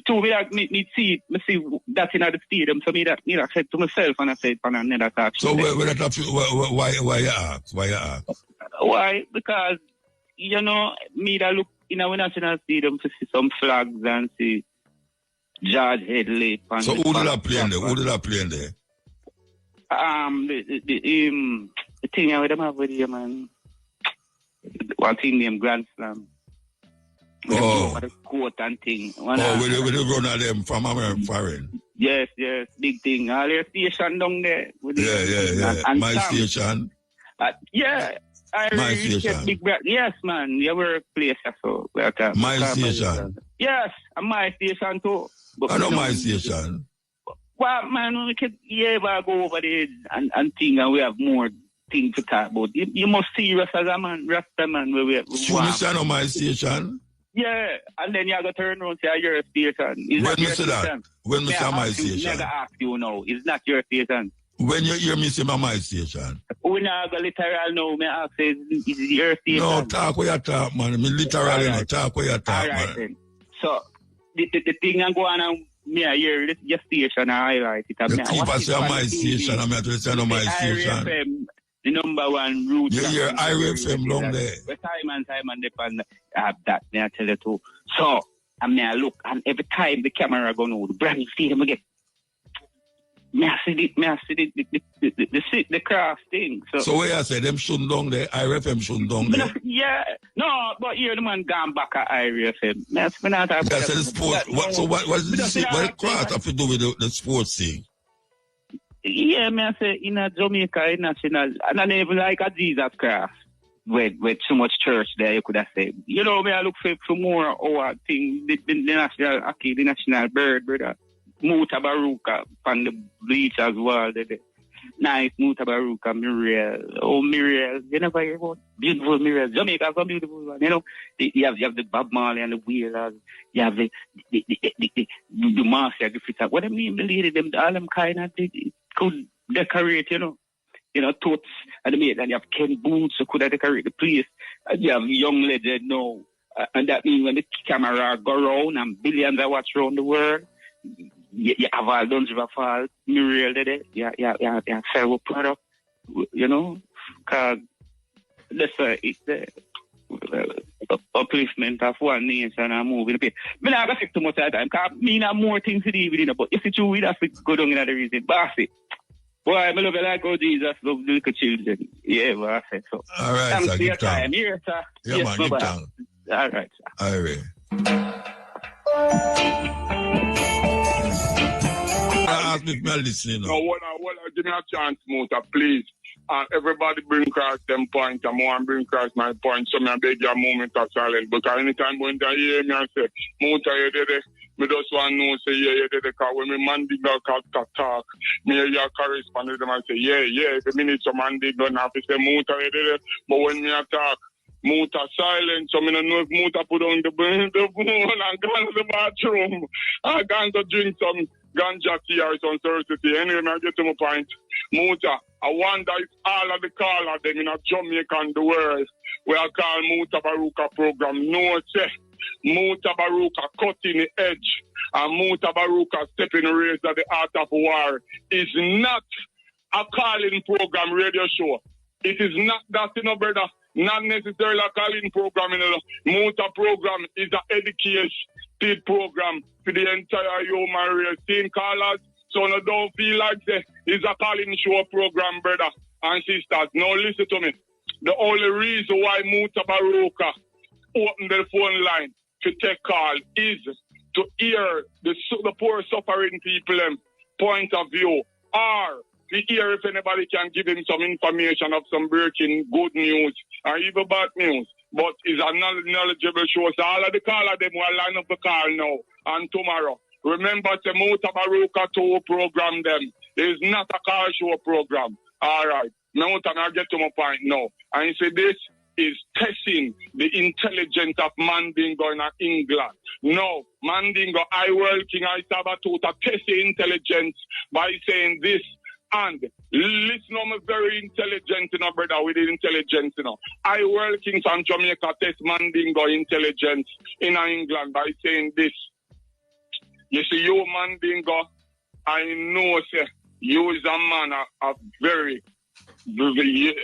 Two, me see that in the stadium, so me that I said to myself and I said for another talk. So why you ask? Why? Because me that look in our national stadium to see some flags and see George Headley. So who did I play in there? The thing I with them over there, man. One thing named Grand Slam. The court and thing. With the run of them from American foreign. Yes, big thing. All their station down there. Yeah. And my station. My station. Big yes, man. You were place so. My station. Yes, and my station too. But I know my station. Well, man, we can go over there and think, and we have more things to talk about. You must serious as a man, Rasta man. So me say no my station. Yeah, and then you have to turn around and say your station. When me say that? When me say my station? I never ask you now. It's not your station. When you hear me say my station? We not go literal now. Me ask say is your station? No, talk where you talk, man. Me literally no talk where you talk, man. Then. So the thing I'm going on. Me I hear your station. I highlight it. You keep us say my station. I'm here to say no my station. IRFM, the number one route. You hear IRFM long there. But Simon depend have that. Me I tell you too. So I look, and every time the camera go no, the brand new stadium again. Me I see the craft thing. So where I say them shouldn't down there, IRFM shouldn't down there. Yeah, no, but here the man gone back at IRFM. That's me not the sport. What the craft have to do with the sports thing? Yeah, me I say in a Jamaica national, and I even like a Jesus craft with so much church there. You could have said, me I look for more our thing. The national bird, brother. Mutabaruka on the bleach as well. Nice Mutabaruka, Muriel. Oh, Muriel. You never hear about beautiful Muriel. Jamaica has some beautiful one. You have the Bob Marley and the Wheelers. You have the Marcia Griffith. What I mean, the lady, them, all them kind of could decorate, totes. And you have Ken Boots who could decorate the place. And you have Young Legend now. And that means when the camera go around and billions are watch around the world, you have all Duns River Falls, Muriel there, yeah, fair product, because it's the upliftment of one nation and moving. I'm not going to take too much of time, because I have more things to do with it, but if it's true, we have to go down in other reason. Bossy. Boy, I love it like how Jesus loved the little children. Yeah, bossy. So, all right, thanks sir, for your time. Here, sir. Yeah, yes, man, give time. All right, sir. All right. Ask me if I'm listening now. No, give me a chance, Mota, please. And everybody bring across them point, and more bring across my point. So I beg your moment of silence. Because anytime when they hear me, I say, Muta, you did it. Me just want to know, say, yeah, you did it. Because when me man did not talk, me hear your correspondent, them I say, yeah, if a minute some man did not have to say, Muta, you did it. But when me attack, Muta silent, so I don't know if Muta put on the phone and gone to the bathroom. I gone to drink some ganja tea or some Thursday. Anyway, I get to my point. Muta, I wonder if all of the callers them in a Jamaica and the world where I call Mutabaruka program. No, say Mutabaruka cutting the edge and Mutabaruka stepping the race at the art of war is not a calling program radio show. It is not that, brother. Not necessarily a calling program. Muta program is an educated program for the entire human race. Team callers, so no don't feel like it's a calling show program, brother and sisters. Now listen to me. The only reason why Mutabaruka opened the phone line to take call is to hear the poor suffering people point of view, or to hear if anybody can give him some information of some breaking good news or even bad news. But it's a knowledgeable show. So all of the callers them will line up the call now and tomorrow. Remember the Mutabaruka 2 program them is not a car show program. All right. Now I get to my point now. And you say this is testing the intelligence of Mandingo in England. No, Mandingo, I working, I Sabato to test the intelligence by saying this. And listen, I'm very intelligent, brother, with intelligence, I working from Jamaica test Mandingo intelligence in England by saying this. You see, you Mandingo, I know, say, you is a man of very, you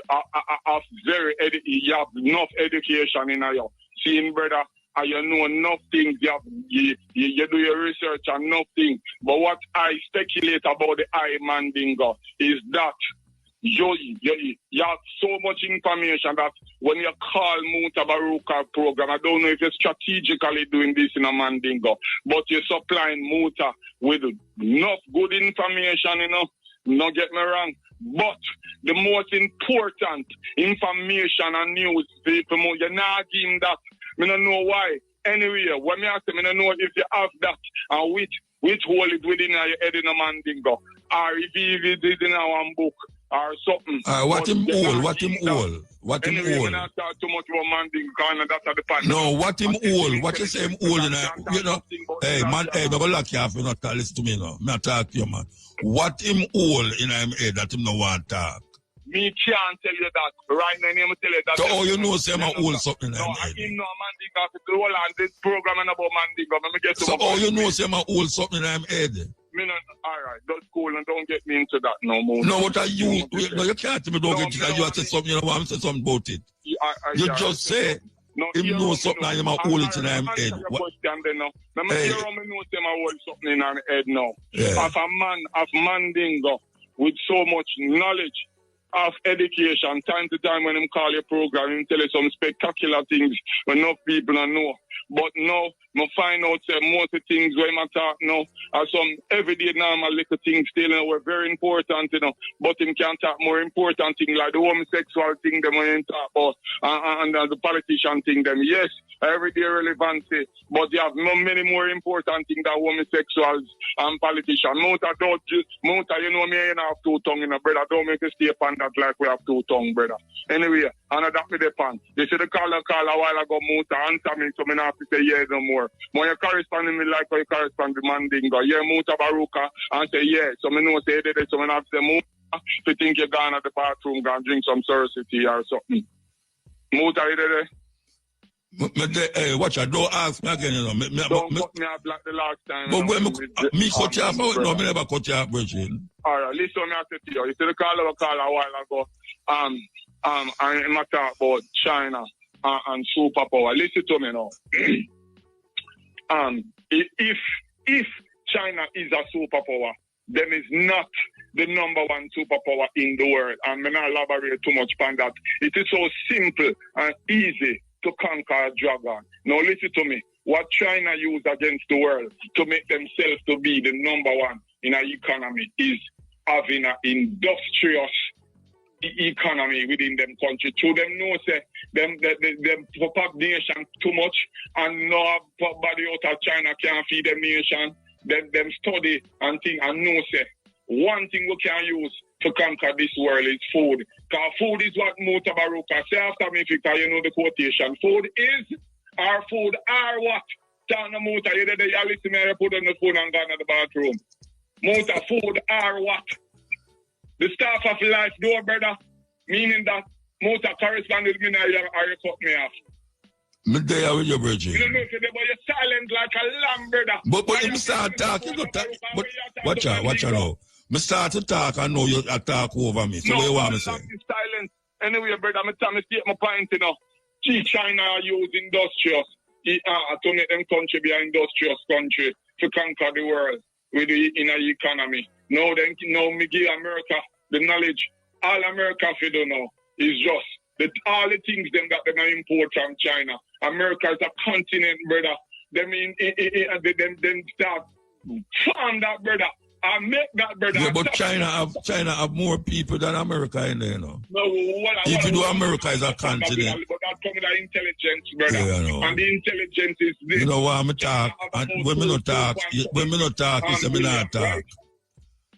have enough education in you. Seeing, brother, and you know enough things, you do your research on nothing. But what I speculate about the Mandingo is that you have so much information that when you call Mutabaruka program, I don't know if you're strategically doing this in a Mandingo, but you're supplying Muta with enough good information, Don't get me wrong. But the most important information and news, people, you're not giving that. I don't know why. Anyway, when I ask them, I don't know if you have that and which hole it within your head in a Mandingo, or if it is in our book or something. What him all? Anyway, I'm not talk too much about Mandingo, and that's at the point. No, what him all? What you say him all in a, hey, man, hey, don't lock you off, you not listen to me now. Me talk to you, man. What him all in him head that him no want talk? Me can't tell you that. Right now, I'm tell you that. So, you know, say I'm all something in him head? No, I know Mandingo, to hold on this program and about Mandingo. So, you know, say I'm all something in him head? All right, that's cool, and don't get me into that no more. No, what are you? No, you can't tell me don't get into that. You have to say something, you know, I'm saying something about it. You just say, him know something and him hold it in him head. Let me hear how me know him hold something in him head now. Yeah. Of a man of Mandingo with so much knowledge of education, time to time when him call your program, him tell you some spectacular things when enough people don't know. But now, I find out that most of the things where I talk now are some everyday normal little things still, were very important, But him can talk more important things like the homosexual thing them when he talk about and the politician thing them. Yes, everyday relevancy, but you have many more important things than homosexuals and politicians. Muta, you know me, I have two tongues, brother. Don't make a stay upon that like we have two tongues, brother. Anyway, and that me depend. You see the caller a while ago, Muta, answer me, so me not have to say yeah no more. When you correspond with me like how you correspond with Mandingo, yeah, Mutabaruka, and say yeah, so me know say that, so me not have to say Muta, to think you're gone at the bathroom, gone drink some Cersei or something. Muta, you there? Hey, watch out, don't ask me again, don't cut me off like the last time. But when me cut you off, no, me never cut you off, Virgin. Alright, listen me I say to you. You see the caller a while ago, and I'm talk about China and superpower. Listen to me now. If China is a superpower, then is not the number one superpower in the world. And I'm not elaborate too much on that. It is so simple and easy to conquer a dragon. Now listen to me. What China use against the world to make themselves to be the number one in our economy is having an industrious economy within them country. To them know say them pop nation too much and no body out of China can't feed them nation. Them study and think and know say one thing we can use to conquer this world is food. Because food is what Mutabaruka say after me, because you know the quotation. Food is our food are what? Tana Muta, you listen to me, I put on the phone and gone to the bathroom. Muta, food are what? The staff of life, door, brother. Meaning that Muta correspond with me now, or you cut me off. Me there with your virgin. You don't know if you're silent like a lamb, brother. But when you start talking, but watch out now. Me start to talk, I know you talk over me. So what you want me to say? Silence. Anyway, brother, I'm going to take my point, you know. China use industrious to make them country be an industrious country to conquer the world with the inner economy. Now me give America the knowledge. All America if you don't know is just all the things them that they import from China. America is a continent, brother. Them start farm that, brother. I make that, brother. Yeah, but China have more people than America in there, you know. No, if you do America is a continent. But that's coming to intelligence, brother. Yeah, I know. And the intelligence is this. You know what I'm talk, and when me not talk, you say me not talk.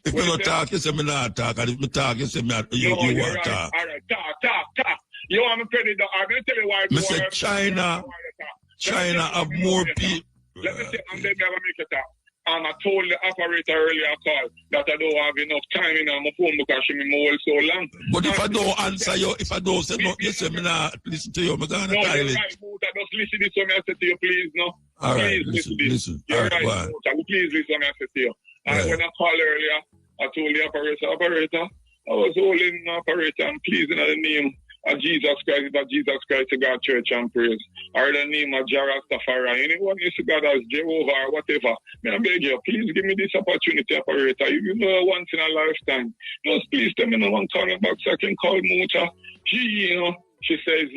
If me not talk, you say me not talk, and if me talk, you say me you want to talk. All right, talk. You want me to tell you that? I'm going to tell you why. Me say China have more people. Let me say, and then I'm going to make it talk. And I told the operator earlier call that I don't have enough time in my phone because she me hold so long. But if I don't answer you, if I don't say no, you say me not listen to you, I'm going to no, tell you're it. right, Muta. Just listen to me I say to you, please, no. All right, please listen. You're All right, right, Muta. Please listen to me I say to you. And when I called earlier, I told the operator, I was holding the operator and pleasing the name of Jesus Christ, to God Church and Praise. Or the name of Jarastafari. Anyone you see God as Jehovah or whatever. I beg you, please give me this opportunity, operator. You know, once in a lifetime. Just please tell me no one call me back so I can call Muta. She says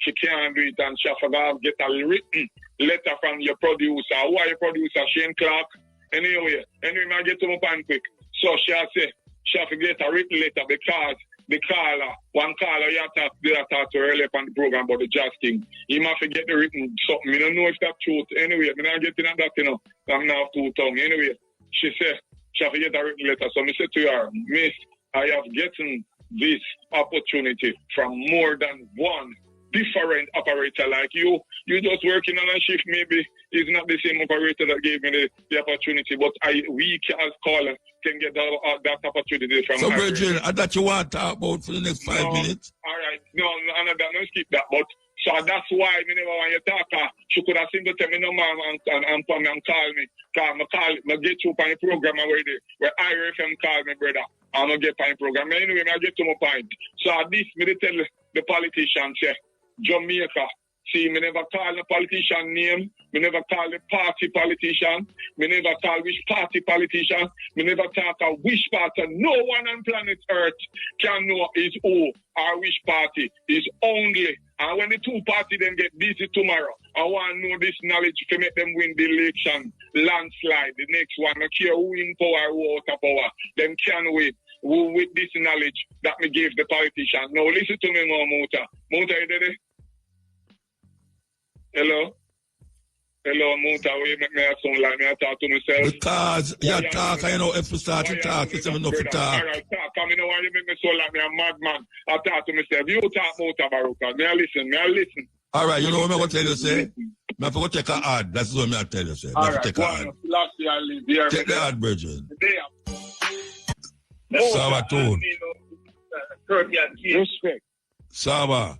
she can't do it and she forgot to get a written letter from your producer. Why your producer, Shane Clark? Anyway, I get to my point quick. So she have to get a written letter because the caller, one caller, you have to talk to earlier on the program about the jazz thing. You must forget the written something. I don't know if that's truth. Anyway, I'm not getting that, you know. I'm not two tongue. Anyway, she said she have to get a written letter. So I said to her, Miss, I have gotten this opportunity from more than one different operator like you. You just working on a shift, maybe it's not the same operator that gave me the opportunity, but we as caller can get that opportunity from So, Virgin, that you want to talk about for the next 5 minutes? All right. No, skip that. But so that's why I never want you to talk. She could have simply tell me no, ma'am, and call me. Because I get you on the program already, where IRFM call me, brother. I'm going to get on the program. Anyway, I get to my point. So at this, me tell the politicians, say, Jamaica. See, me never call the politician name. Me never call the party politician. Me never call which party politician. Me never talk of which party. No one on planet Earth can know is who or which party is only. And when the two parties then get busy tomorrow, I want to know this knowledge to make them win the election. Landslide, the next one. I care who in power, who out of power. Them can win. With this knowledge that me give the politician. Now listen to me now, Muta. Muta, you did it? Hello, Muta, we make me sound like me I talk to myself. Because you talk, you know, if you start to talk, it's enough to talk. All right, talk. I know why you make me sound like me a madman. I talk to myself. You talk Mutabaruka. May I listen. All right, you know what I'm going to tell you, say? I'm going to take an ad. That's what I'm going to tell you, say. All right, take the ad, Virgin. No, Saba tone. Respect. Saba.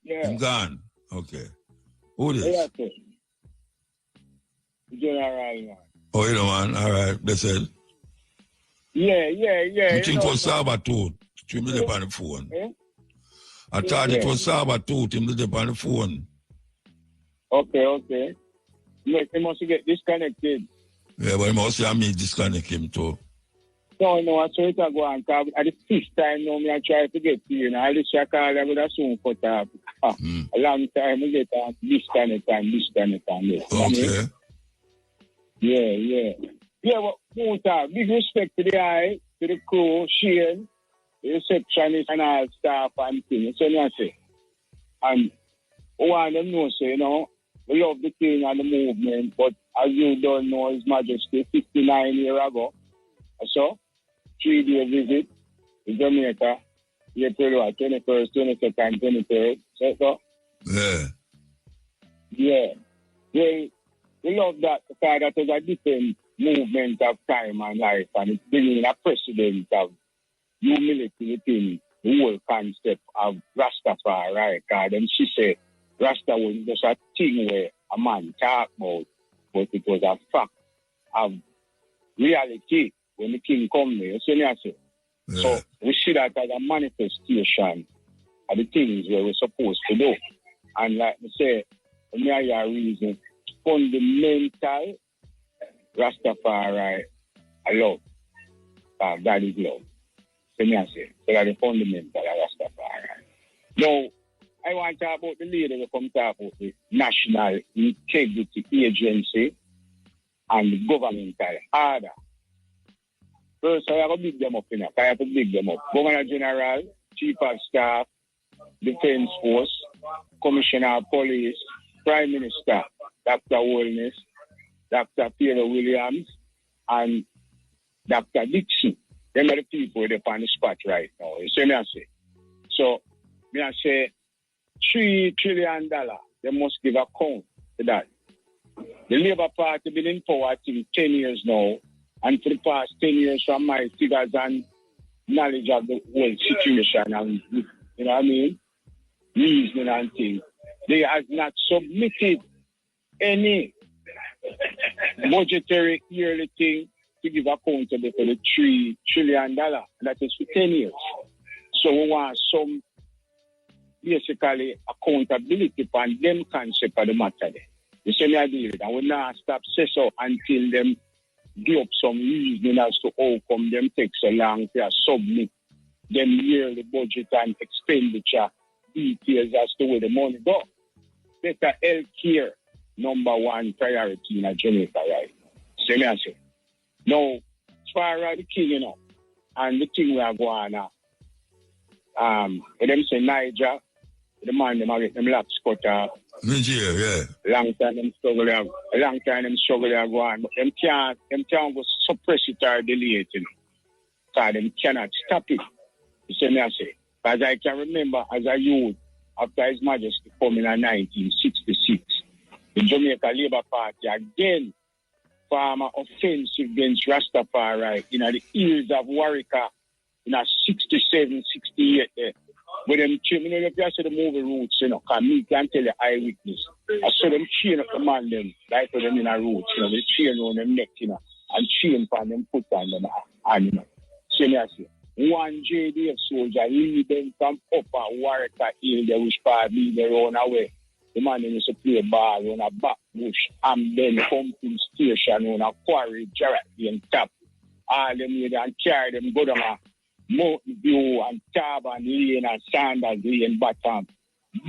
Yeah. I'm gone. Okay. Who this? General, man. Oh, you know, man. All right. That's it. Yeah. You think for Saba too? Tim the on the phone. Eh? I thought it was Saba too. Tim the on the phone. Okay. Look, he must get disconnected. Yeah, but he must have me disconnect him too. No, I saw it go on. At the fifth time now, I try to get to you. I just call I would soon cut off. A long time, I get on disconnect. Okay. Yeah, but big respect to the eye. to the crew, Shane, the receptionist and all staff and things. So I say, and one of them know, say, you know, we love the king and the movement, but as you don't know, His Majesty 59 years ago, so 3-day visit to Jamaica, April 21st, 22nd, 23rd. So, Yeah. yeah. We love that because that is a different movement of time and life, and it's bringing a precedent of humility within the whole concept of Rastafari, right? Because then she said Rasta was just a thing where a man talk about, but it was a fact of reality when the king come there. You see me I say? Yeah. So we see that as a manifestation of the things where we're supposed to do. And like I say, me I hear a reason, fundamental Rastafari love. God is love. So me I say, so that's the fundamental of Rastafari. Now, I want to talk about the lady who come talk about the National Integrity Agency and the governmental order. First, I have to big them up, I have to big them up. Governor General, Chief of Staff, Defense Force, Commissioner of Police, Prime Minister, Dr. Holness, Dr. Peter Williams, and Dr. Dixon. Them are the people that are on the spot right now. You see me I say? So, me I say, $3 trillion, they must give account to that. The Labour Party been in power, I think, 10 years now, and for the past 10 years, from my figures and knowledge of the whole situation, and, you know what I mean, reasoning and things, they have not submitted any budgetary yearly thing to give accountable for the $3 trillion, and that is for 10 years. So we want some basically accountability on them concept of the matter there. You see me I deal with, and we not stop say so until them give up some reasoning as to how come them take so long to submit them yearly budget and expenditure details as to where the money go. Better health care, number one priority in Jamaica right now. See me I say. Now, as far as the king, you know, and the thing we are going on, when them say Niger, the man them get them laps cut off. Nigeria, yeah. Long time them struggle are going, but them can't go suppress it or delay it, you know. Because them cannot stop it. You see me I say. Because I can remember as a youth, after His Majesty coming in 1966, the Jamaica Labour Party again form an offensive against Rastafari in the ears of Warwicker in a 67, 68 there. But them chain, you know, if you see the movie Roots, you know, because me can tell the eyewitness. I saw them chain up the man them, like for them in a Roots, you know, they chain on them neck, you know, and chain for them put on them, and you know. So me I say, one JDF soldier lead them from upper Warwicker Hill, they wish probably they run away. The man used to play ball on a back bush and then pumping station on a quarry, Jarrett and top. All them here and carry them go down a Mountain View and Taban Lane and Sanders Lane bottom.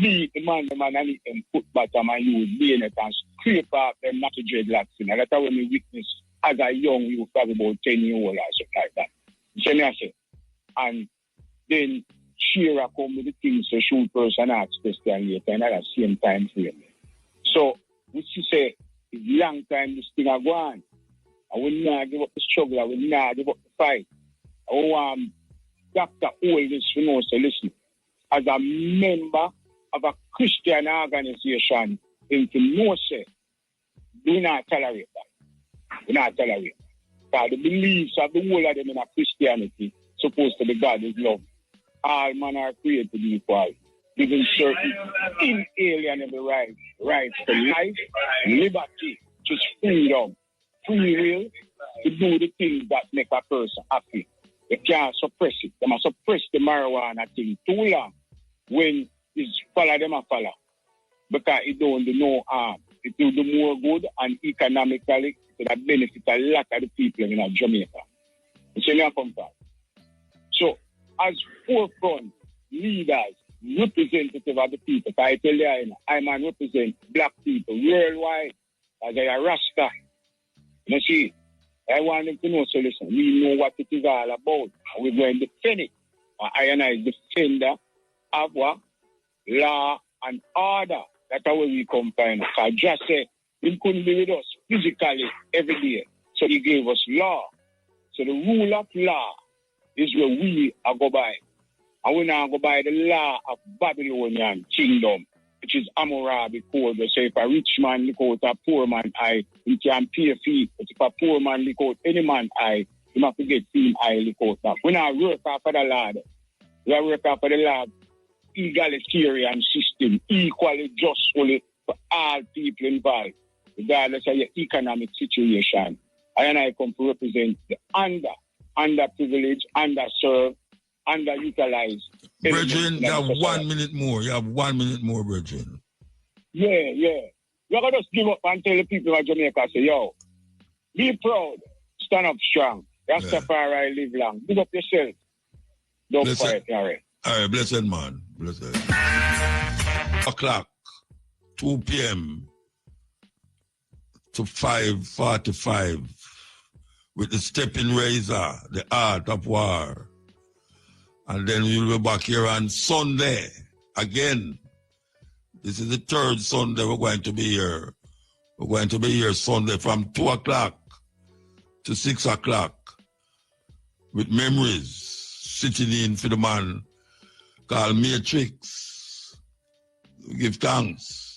Beat the man and them put bottom and use bayonet and scrape up them not to dreadlocks. And that's how we witness as a young youth, probably about 10 years old or something like that. So me I say, and then Shearer come with the things to shoot person ask question later and at the same time frame. So we see say it's long time this thing are going. I will not give up the struggle, I will not give up the fight. I want Dr. Holness to know, so listen, as a member of a Christian organization, in to know say, do not tolerate that. Do not tolerate that. Because the beliefs of the whole of them in a Christianity supposed to be God is love. All men are created equal, given certain inalienable rights to life, liberty, just freedom, free will to do the things that make a person happy. They can't suppress it. They must suppress the marijuana thing too long when it's follow them a follow. Because it don't do no harm. It will do more good and economically it will benefit a lot of the people in Jamaica. You see me come back. So as forefront leaders, representative of the people, I tell you, I man represent black people worldwide as a Rasta. You see, I want them to know, so listen, we know what it is all about. And we're going to defend it. I am a defender of what? Law and order. That's how we come from. I just say, he couldn't be with us physically every day. So he gave us law. So the rule of law is where we are go by. And we now go by the law of Babylonian kingdom, which is Hammurabi code. So if a rich man look out a poor man eye, he can pay a fee. But if a poor man look out any man eye, he must get seen eye look out that. We now work after the law. We work after the law, egalitarian system, equally justly for all people involved, regardless of your economic situation. I come to represent the underprivileged, underserved, underutilized. Brethren, you have 1 minute more. You have 1 minute more, brethren. Yeah. You're going to just give up and tell the people of Jamaica, say, yo, be proud, stand up strong. Rastafari live long. Big up yourself. Don't fight, all right. All right, blessed man. Blessed. O'clock, 2 p.m. to 5:45 with the stepping razor, the art of war. And then we'll be back here on Sunday again. This is the third Sunday we're going to be here. We're going to be here Sunday from 2 o'clock to 6 o'clock with memories sitting in for the man called Matrix. We give thanks